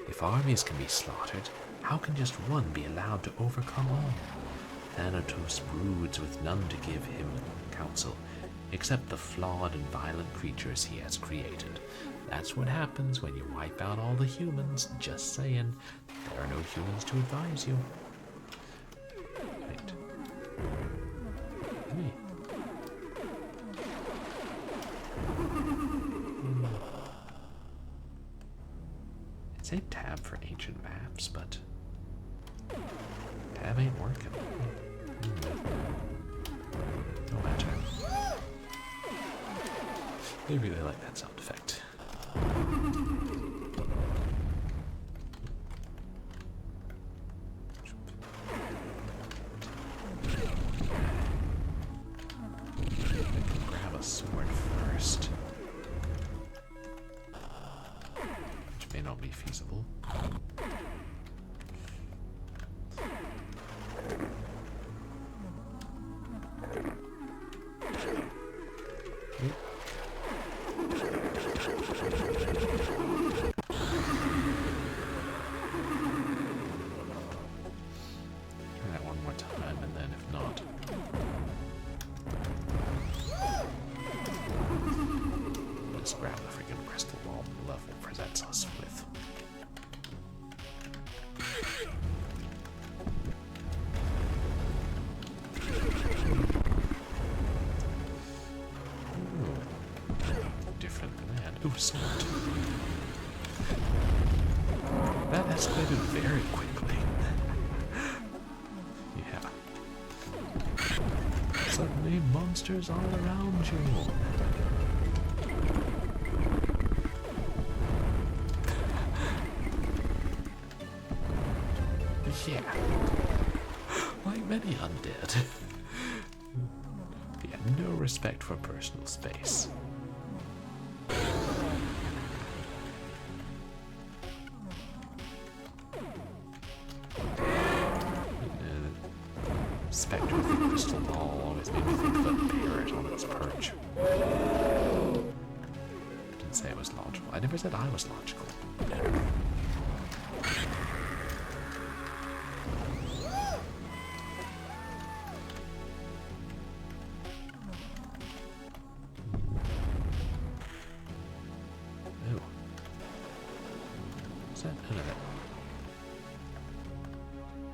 If armies can be slaughtered, how can just one be allowed to overcome all? Thanatos broods with none to give him counsel, except the flawed and violent creatures he has created. That's what happens when you wipe out all the humans. Just saying, there are no humans to advise you. Right. Me. It said tab for ancient maps, but tab ain't working. No matter. They really like that sound effect. Grab a sword first, which may not be feasible. Grab the freaking crystal ball the level presents us with. Ooh. Different land. Ooh, sword. That escalated very quickly. Yeah. Suddenly monsters all around you. Yeah, like many undead. He had no respect for personal space. Spectre of the crystal ball always made me think of a parrot on its perch. I didn't say it was logical. I never said I was logical.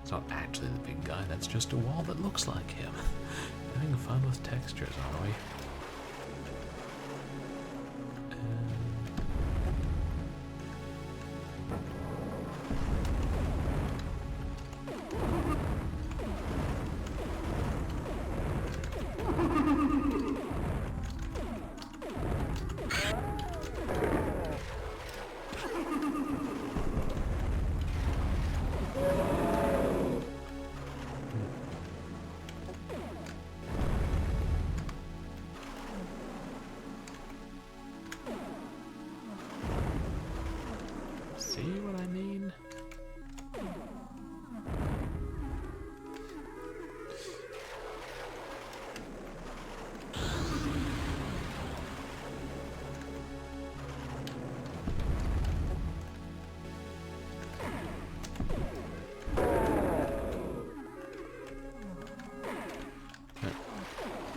It's not actually the big guy, that's just a wall that looks like him. Having fun with textures, are we? See what I mean?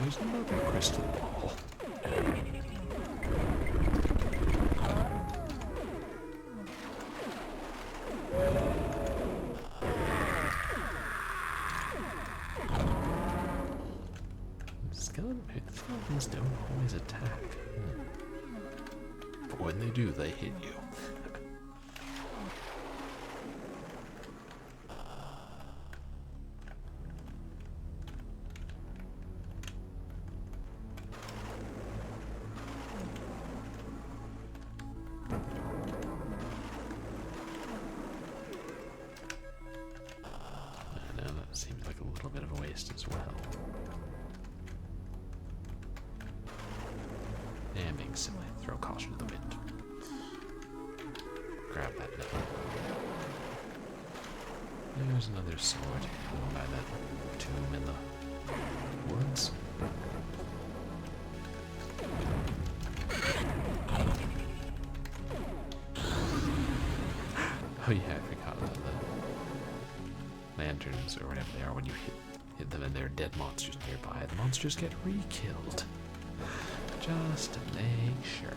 There's another crystal ball. Skeletons don't always attack. But when they do, they hit you. Throw caution to the wind. Grab that now. There's another sword by that tomb in the woods. Oh yeah, I forgot about the lanterns or whatever they are. When you hit them and there are dead monsters nearby, the monsters get re-killed. Just to make sure.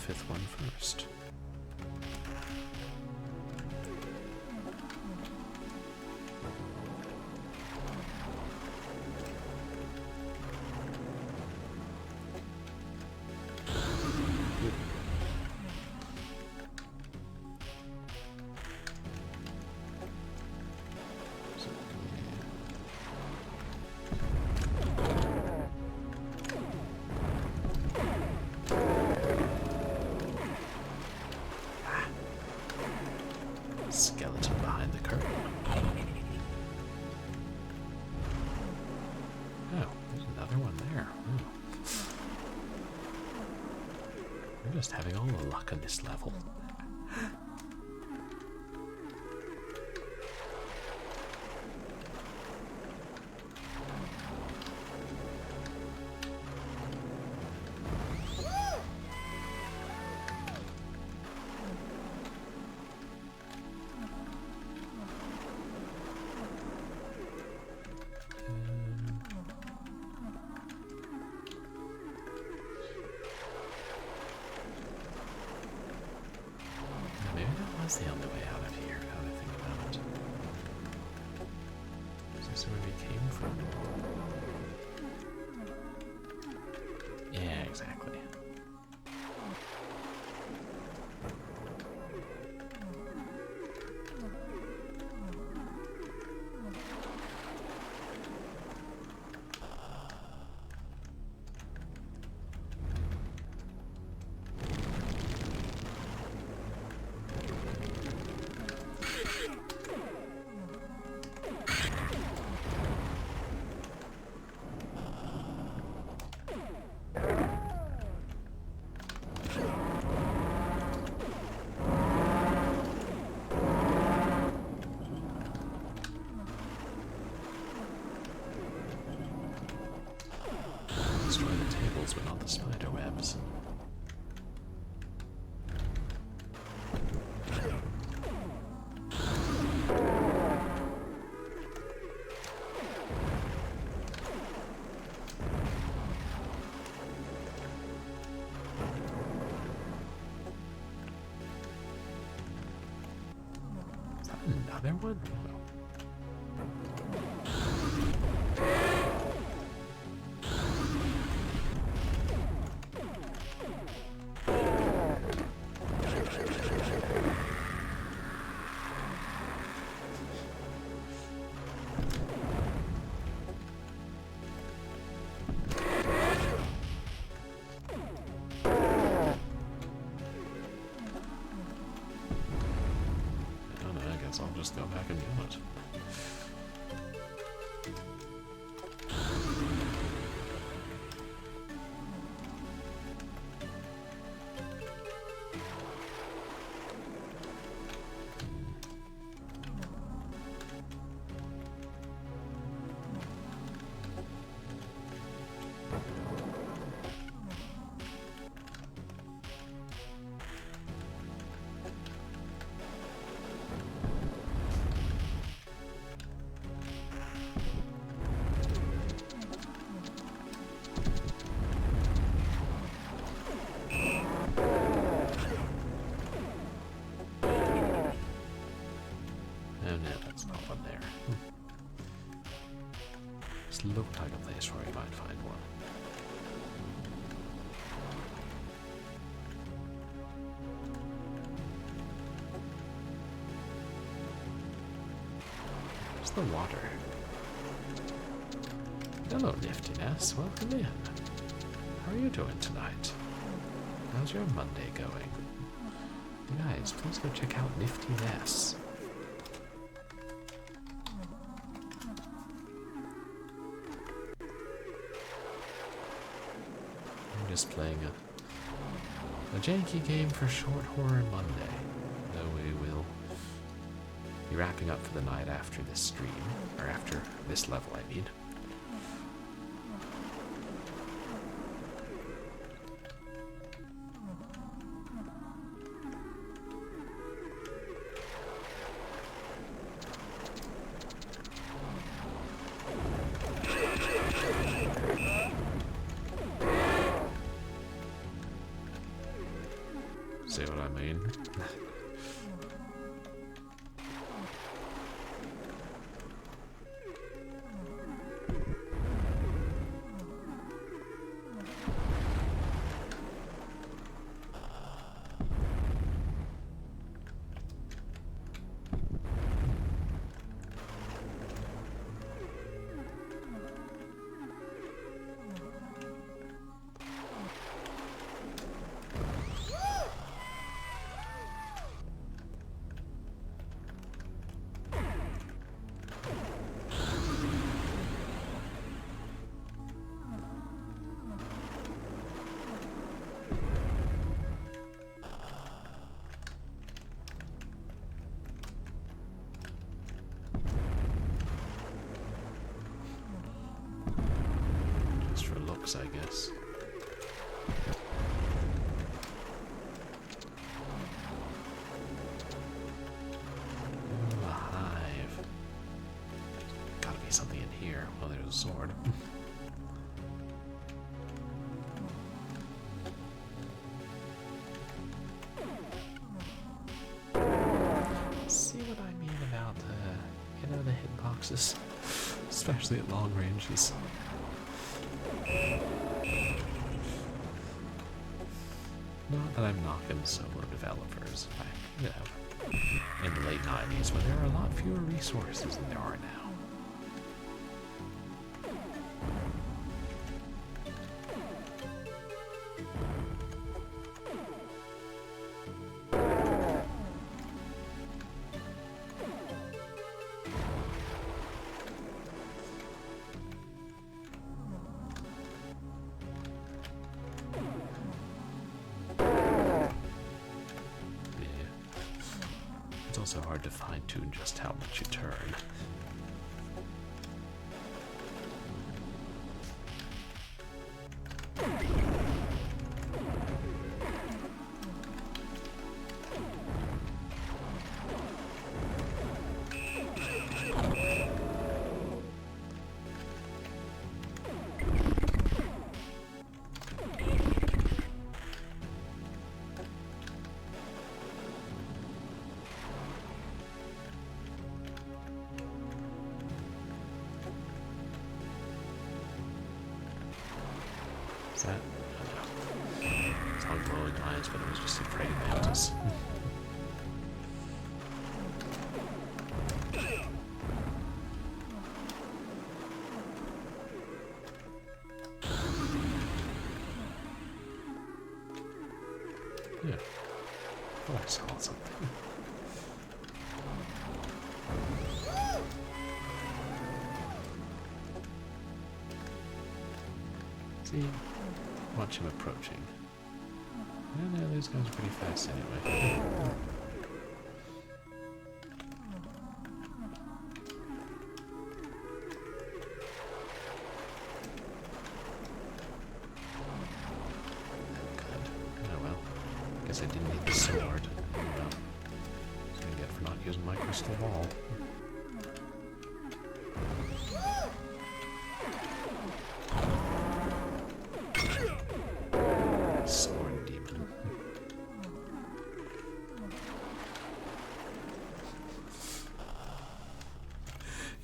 Fifth one first. Skeleton behind the curtain. Oh, there's another one there. Oh. We're just having all the luck on this level. That's the only way out of here, now that I think about it. Is this where we came from? Yeah, exactly. Destroy the tables, but not the spider webs. Is that another one? I'll just go back and do it. no, that's not one there. This looked like a place where we might find one. Where's the water? Hello, Niftiness. Welcome in. How are you doing tonight? How's your Monday going? You guys, please go check out Niftiness. I'm just playing a janky game for Short Horror Monday, though we will be wrapping up for the night after this stream, or after this level, I mean. See what I mean? I guess. Ooh, a hive. Gotta be something in here. Well, there's a sword. See what I mean about, you know, the hitboxes, especially at long ranges. Not that I'm knocking solo developers. You know, in the late 90s, when there were a lot fewer resources than there are now. It's also hard to fine-tune just how much you turn. Is that? I don't know. It's not glowing eyes, but it was just afraid of mantis. Yeah. Oh, I saw something. See? Watch him approaching. I know these guys are pretty fast anyway. Oh well. Guess I didn't need the sword. Oh well. That's what I get for not using my crystal ball. Sword demon.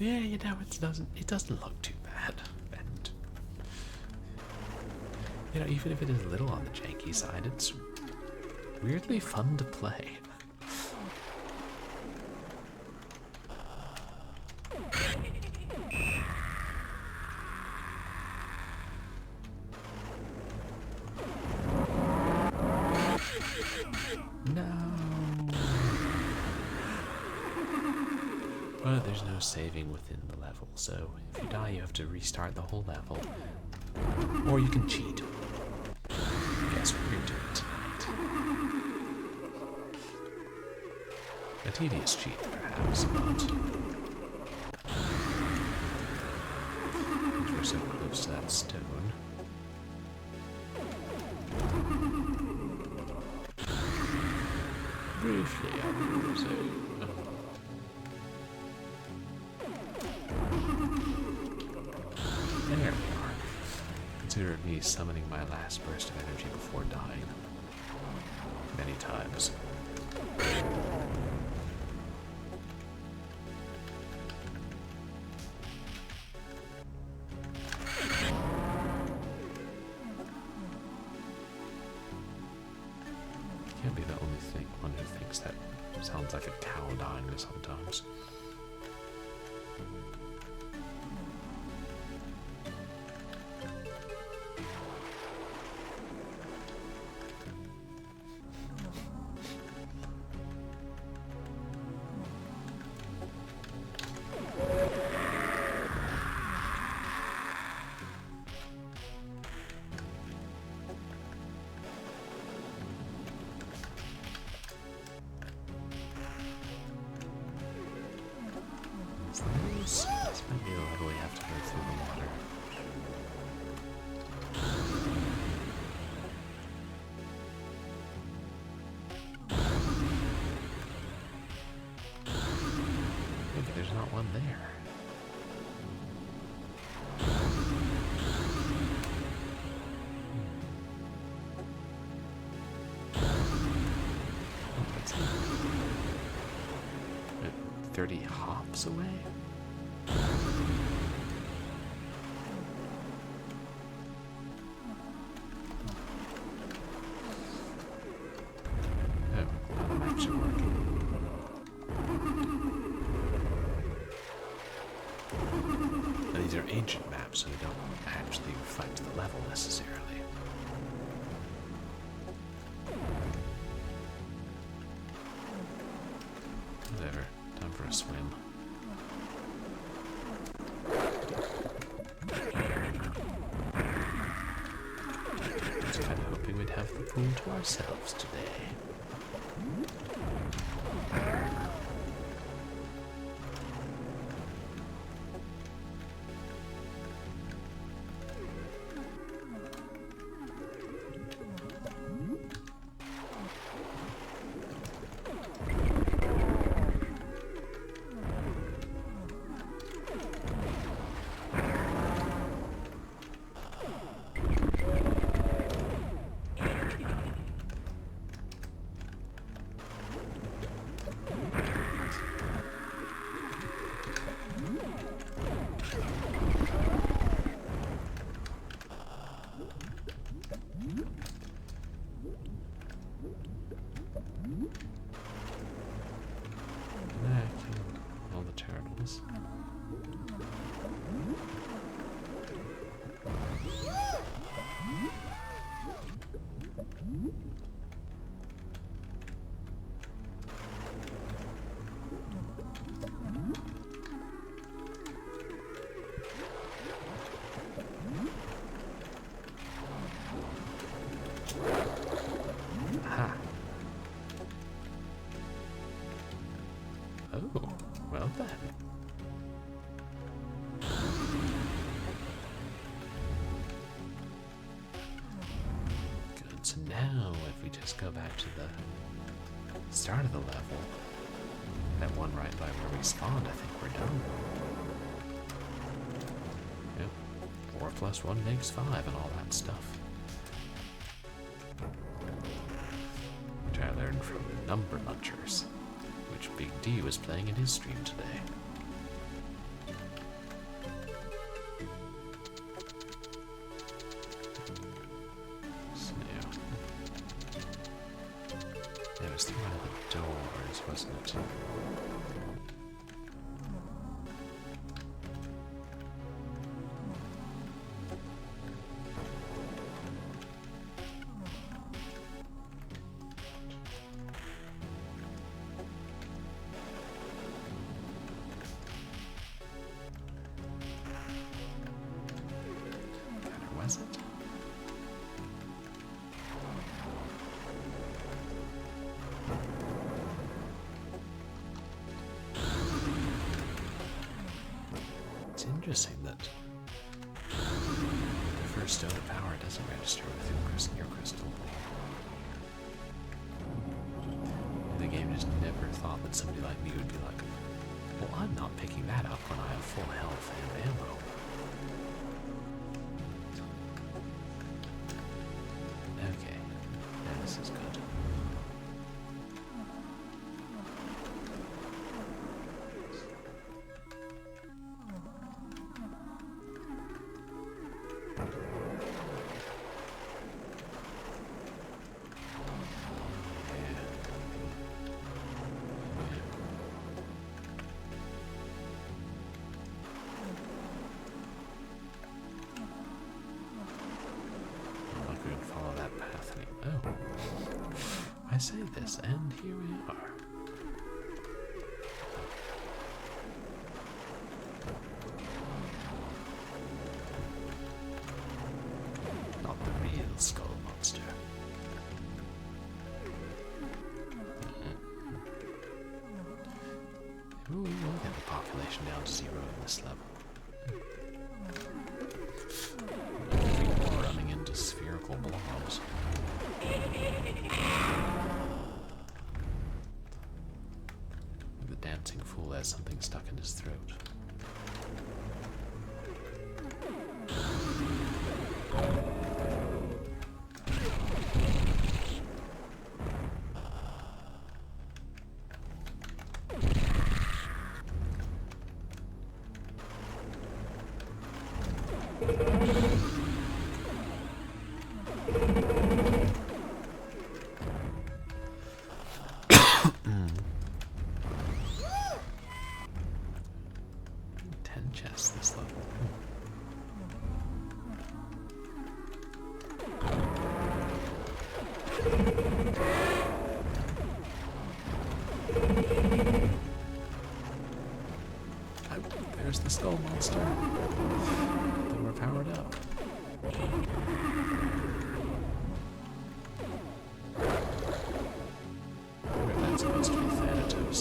Yeah, you know, it doesn't look too bad. And you know, even if it is a little on the janky side, it's weirdly fun to play. But there's no saving within the level, so if you die, you have to restart the whole level. Or you can cheat. Guess what you're doing tonight. A tedious cheat, perhaps, but we're so close to that stone. Briefly, I will say. There we are. Consider me summoning my last burst of energy before dying. Many times. Can't be the only one who thinks that sounds like a cow dying sometimes. This might be the level we have to go through the water. Maybe there's not one there. Oh, what's that? 30 hops away? These are ancient maps, so they don't actually reflect the level necessarily. Whatever, time for a swim. I was kind of hoping we'd have the pool to ourselves today. All the turtles. Aha. Oh, well then. Good, so now if we just go back to the start of the level, that one right by where we spawned, I think we're done. Yep, 4 plus 1 makes 5 and all that stuff. Which I learned from Number Munchers, which Big D was playing in his stream today. It was through one of the doors, wasn't it? Or was it? It's interesting that the first stone of power doesn't register with your crystal. The game just never thought that somebody like me would be like, well, I'm not picking that up when I have full health and ammo. Okay, now this is good. I say this, and here we are. Not the real skull monster. Maybe we will get the population down to 0 in this level. Running into spherical blobs. The dancing fool has something stuck in his throat. Chests this level. There's the skull monster. Then we're powered up. Where that's supposed to be THANATOS.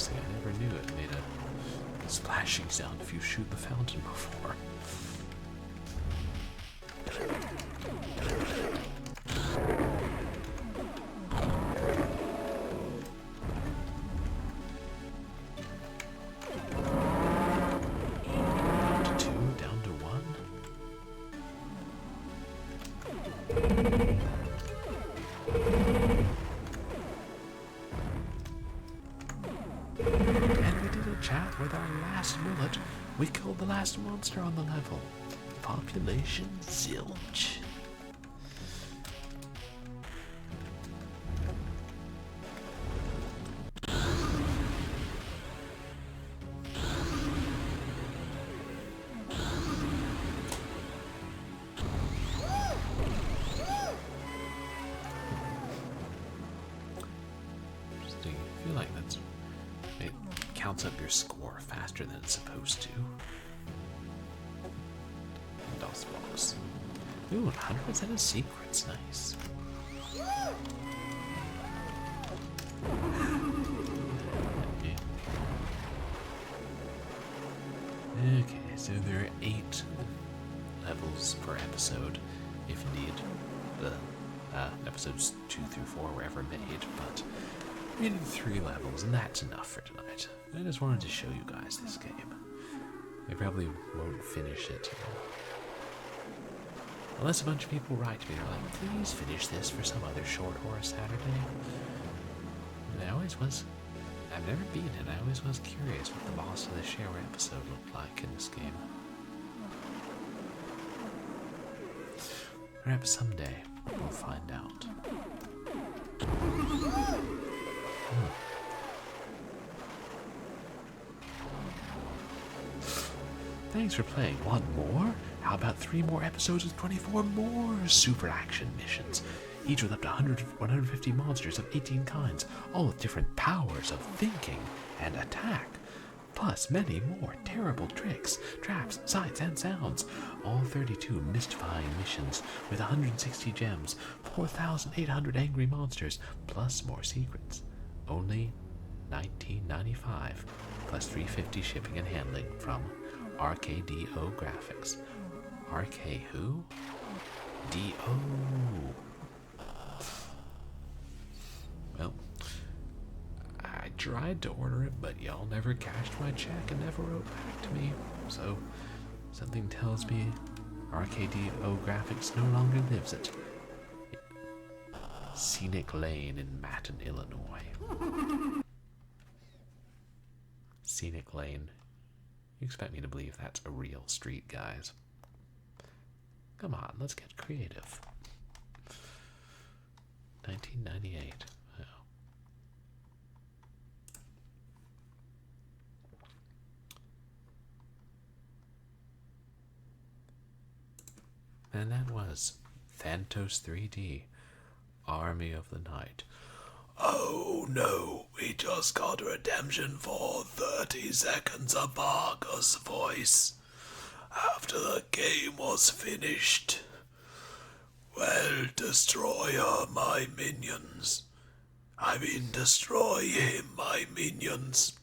I never knew it made a splashing sound if you shoot the fountain before. Down to 2, down to 1. Chat with our last bullet, we killed the last monster on the level. Population zilch. Interesting. I feel like that's it counts up your score faster than it's supposed to. DOS box. Ooh, 100% of secrets, nice. Okay, so there are 8 levels per episode, if indeed the episodes 2 through 4 were ever made, but we did 3 levels, and that's enough for tonight. I just wanted to show you guys this game. I probably won't finish it. Unless a bunch of people write to me, they're like, please finish this for some other short horror Saturday. And I always was, I've never beaten it, I always was curious what the boss of the shareware episode looked like in this game. Perhaps someday we'll find out. Thanks for playing. Want more? How about 3 more episodes with 24 more super action missions? Each with up to 150 monsters of 18 kinds, all with different powers of thinking and attack. Plus many more terrible tricks, traps, sights, and sounds. All 32 mystifying missions with 160 gems, 4,800 angry monsters, plus more secrets. Only $19.95, plus $3.50 shipping and handling from RKDO Graphics. RK who? DO. Well, I tried to order it, but y'all never cashed my check and never wrote back to me. So, something tells me RKDO Graphics no longer lives at Scenic Lane in Matin, Illinois. Scenic Lane. You expect me to believe that's a real street, guys? Come on, let's get creative. 1998. Oh. And that was THANATOS 3D, Army of the Night. Oh no, we just got redemption for 30 seconds of Barker's voice after the game was finished. Well, Destroyer, my minions. I mean, destroy him, my minions.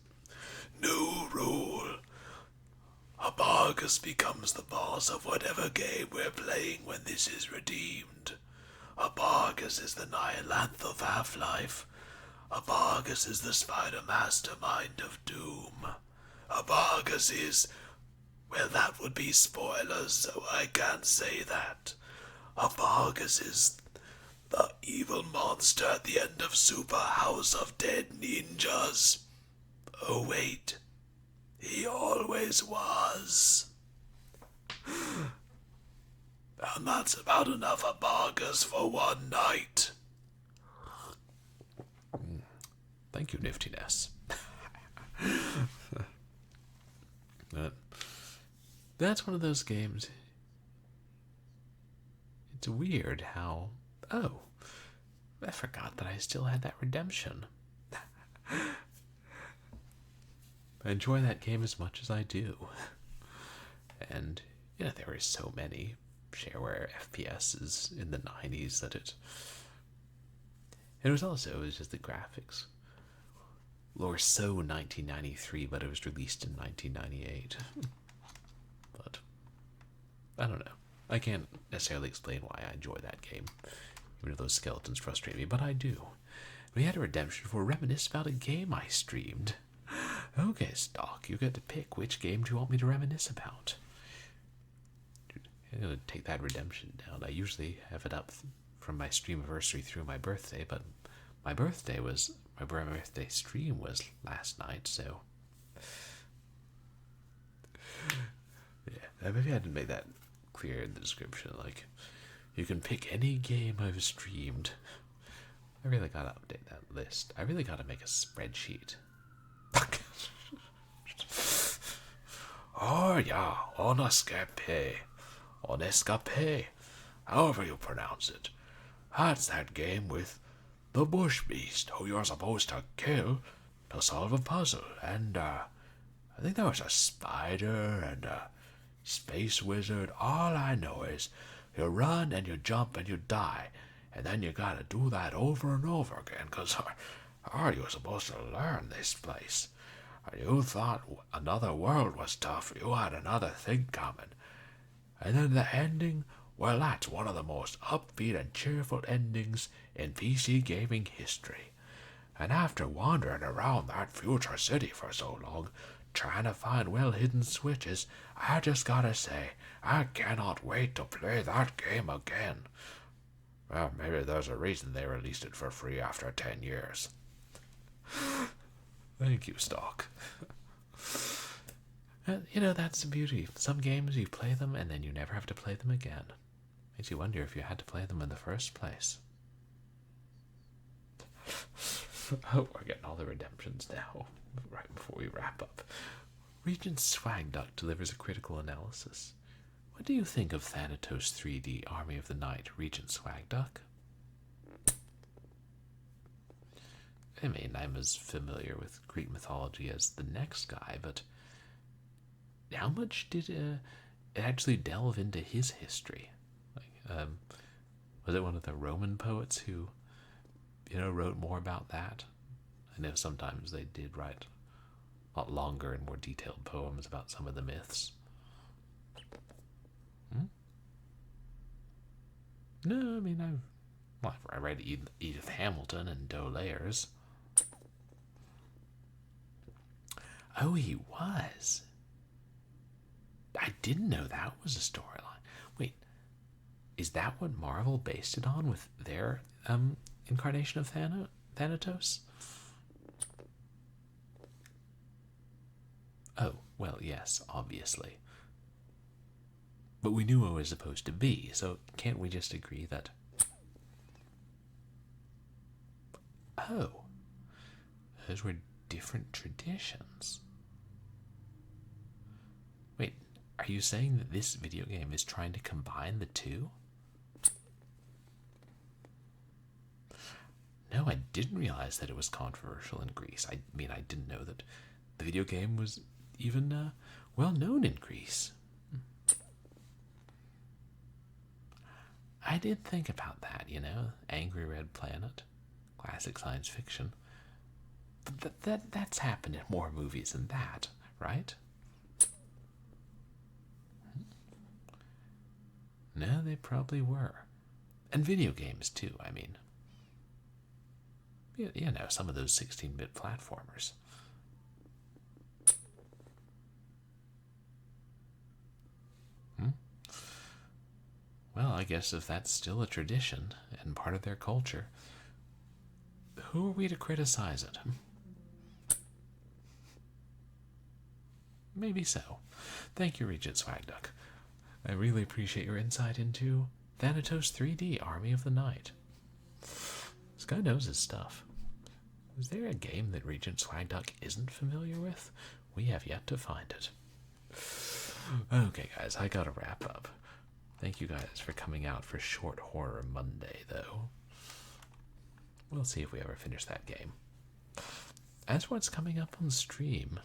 New rule. Abargus becomes the boss of whatever game we're playing when this is redeemed. Abargus is the Nihilanthe of Half-Life. Abargus is the spider mastermind of Doom. Abargus is... well, that would be spoilers, so I can't say that. Abargus is the evil monster at the end of Super House of Dead Ninjas. Oh wait, he always was. And that's about enough Abargus for one night. Thank you, Niftiness. That's one of those games. It's weird how... oh, I forgot that I still had that redemption. I enjoy that game as much as I do. And, you know, there were so many shareware FPSs in the 90s that it was just the graphics. Or so 1993, but it was released in 1998. But, I don't know. I can't necessarily explain why I enjoy that game, even if those skeletons frustrate me, but I do. We had a redemption for reminisce about a game I streamed. Okay, Stock, you get to pick which game do you want me to reminisce about. I'm going to take that redemption down. I usually have it up from my streamiversary through my birthday, but my birthday stream was last night, so... yeah, maybe I didn't make that clear in the description. Like, you can pick any game I've streamed. I really gotta update that list. I really gotta make a spreadsheet. Oh yeah, on escape, however you pronounce it. That's that game with the bush beast who you're supposed to kill to solve a puzzle. And I think there was a spider and a space wizard. All I know is you run and you jump and you die, and then you gotta do that over and over again, because are you supposed to learn this place? You thought another world was tough, you had another thing coming. And then the ending, well, that's one of the most upbeat and cheerful endings in PC gaming history. And after wandering around that future city for so long, trying to find well-hidden switches, I just gotta say, I cannot wait to play that game again. Well, maybe there's a reason they released it for free after 10 years. Thank you, Stock. You know, that's the beauty. Some games, you play them, and then you never have to play them again. Makes you wonder if you had to play them in the first place. Oh, we're getting all the redemptions now, right before we wrap up. Regent Swagduck delivers a critical analysis. What do you think of Thanatos 3D Army of the Night, Regent Swagduck? I mean, I'm as familiar with Greek mythology as the next guy, but how much did it actually delve into his history? Like, was it one of the Roman poets who, wrote more about that? I know sometimes they did write a lot longer and more detailed poems about some of the myths. No, I mean, I read Edith Hamilton and D'Aulaire's. Oh, he was. I didn't know that was a storyline. Wait, is that what Marvel based it on with their incarnation of Thanatos? Oh, well, yes, obviously. But we knew it was supposed to be, so can't we just agree that... Oh, those were different traditions. Wait, are you saying that this video game is trying to combine the two? No, I didn't realize that it was controversial in Greece. I mean, I didn't know that the video game was even well known in Greece. I did think about that, Angry Red Planet, classic science fiction. But that's happened in more movies than that, right? No, they probably were. And video games, too, I mean. Some of those 16-bit platformers. Well, I guess if that's still a tradition and part of their culture, who are we to criticize it? Maybe so. Thank you, Regent Swagduck. I really appreciate your insight into Thanatos 3D Army of the Night. This guy knows his stuff. Is there a game that Regent Swagduck isn't familiar with? We have yet to find it. Okay, guys, I gotta wrap up. Thank you guys for coming out for Short Horror Monday, though. We'll see if we ever finish that game. As for what's coming up on stream,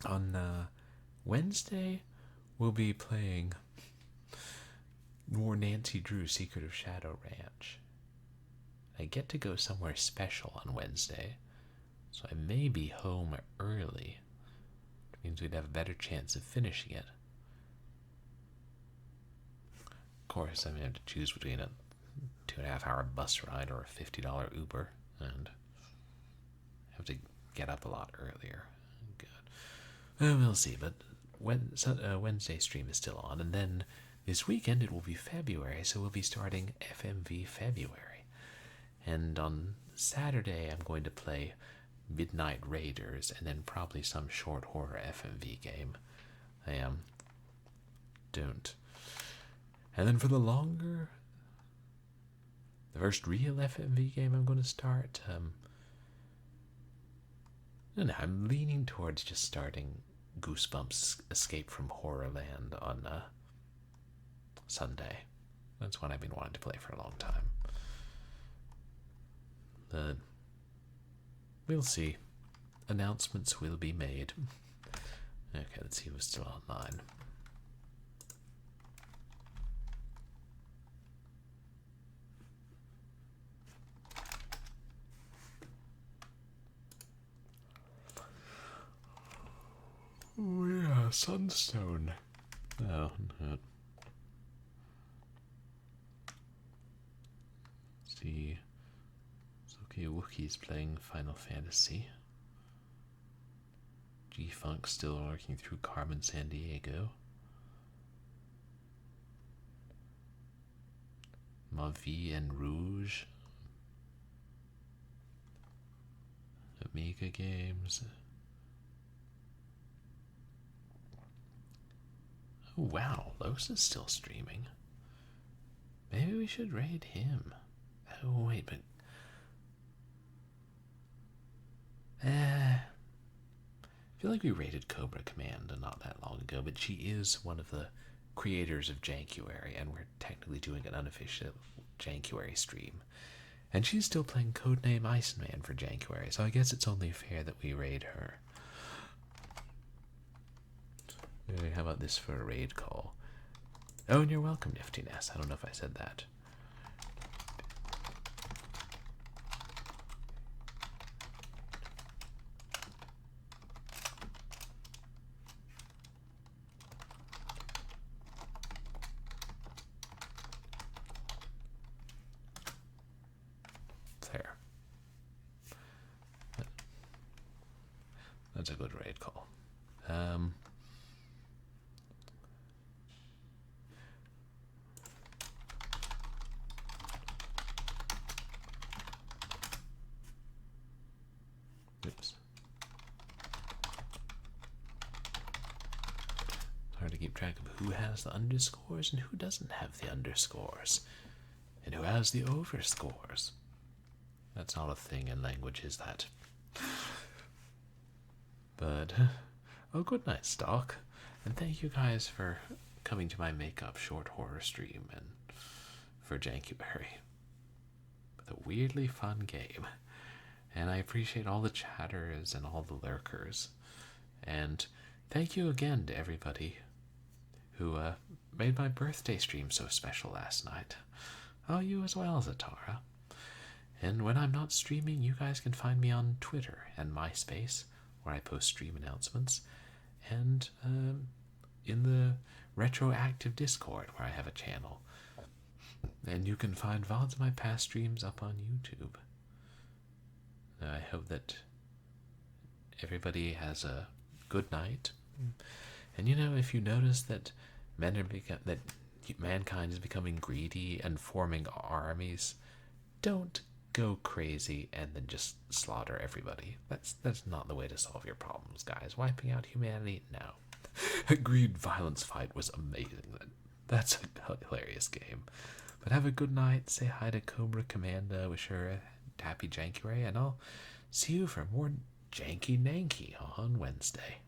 on Wednesday, we'll be playing more Nancy Drew Secret of Shadow Ranch. I get to go somewhere special on Wednesday, so I may be home early. Which means we'd have a better chance of finishing it. Of course, I may have to choose between a 2.5-hour bus ride or a $50 Uber, and have to get up a lot earlier. Good. Well, we'll see, but Wednesday stream is still on, and then this weekend it will be February, so we'll be starting FMV February. And on Saturday, I'm going to play Midnight Raiders, and then probably some short horror FMV game. Don't. And then for the first real FMV game I'm going to start, I'm leaning towards just starting Goosebumps Escape from Horrorland on Sunday. That's one I've been wanting to play for a long time. We'll see. Announcements will be made. Okay, let's see who's still online. Oh yeah, Sunstone. Oh, no. Let's see. Soki Wookie's playing Final Fantasy. G-Funk still working through Carmen Sandiego. Mavi and Rouge. Amiga Games. Oh wow, Los is still streaming. Maybe we should raid him. Oh, wait, but... I feel like we raided Cobra Command not that long ago, but she is one of the creators of Jankuary, and we're technically doing an unofficial Jankuary stream. And she's still playing Codename Iceman for Jankuary, so I guess it's only fair that we raid her. How about this for a raid call? Oh, and you're welcome, Niftiness. I don't know if I said that. There. That's a good raid call. Oops. Hard to keep track of who has the underscores and who doesn't have the underscores, and who has the overscores. That's not a thing in language, is that? But, oh, good night, Stock. And thank you guys for coming to my makeup short horror stream and for Jankuary. With a weirdly fun game. And I appreciate all the chatters and all the lurkers. And thank you again to everybody who made my birthday stream so special last night. Oh, you as well, Zatara. And when I'm not streaming, you guys can find me on Twitter and MySpace, where I post stream announcements, and in the Retroactive Discord, where I have a channel. And you can find VODs of my past streams up on YouTube. I hope that everybody has a good night. And you know, if you notice that that mankind is becoming greedy and forming armies, don't go crazy and then just slaughter everybody. That's not the way to solve your problems, guys. Wiping out humanity? No. A greed violence fight was amazing. That's a hilarious game. But have a good night. Say hi to Cobra Commanda. Wish her a happy Jankuary, and I'll see you for more Janky Nanky on Wednesday.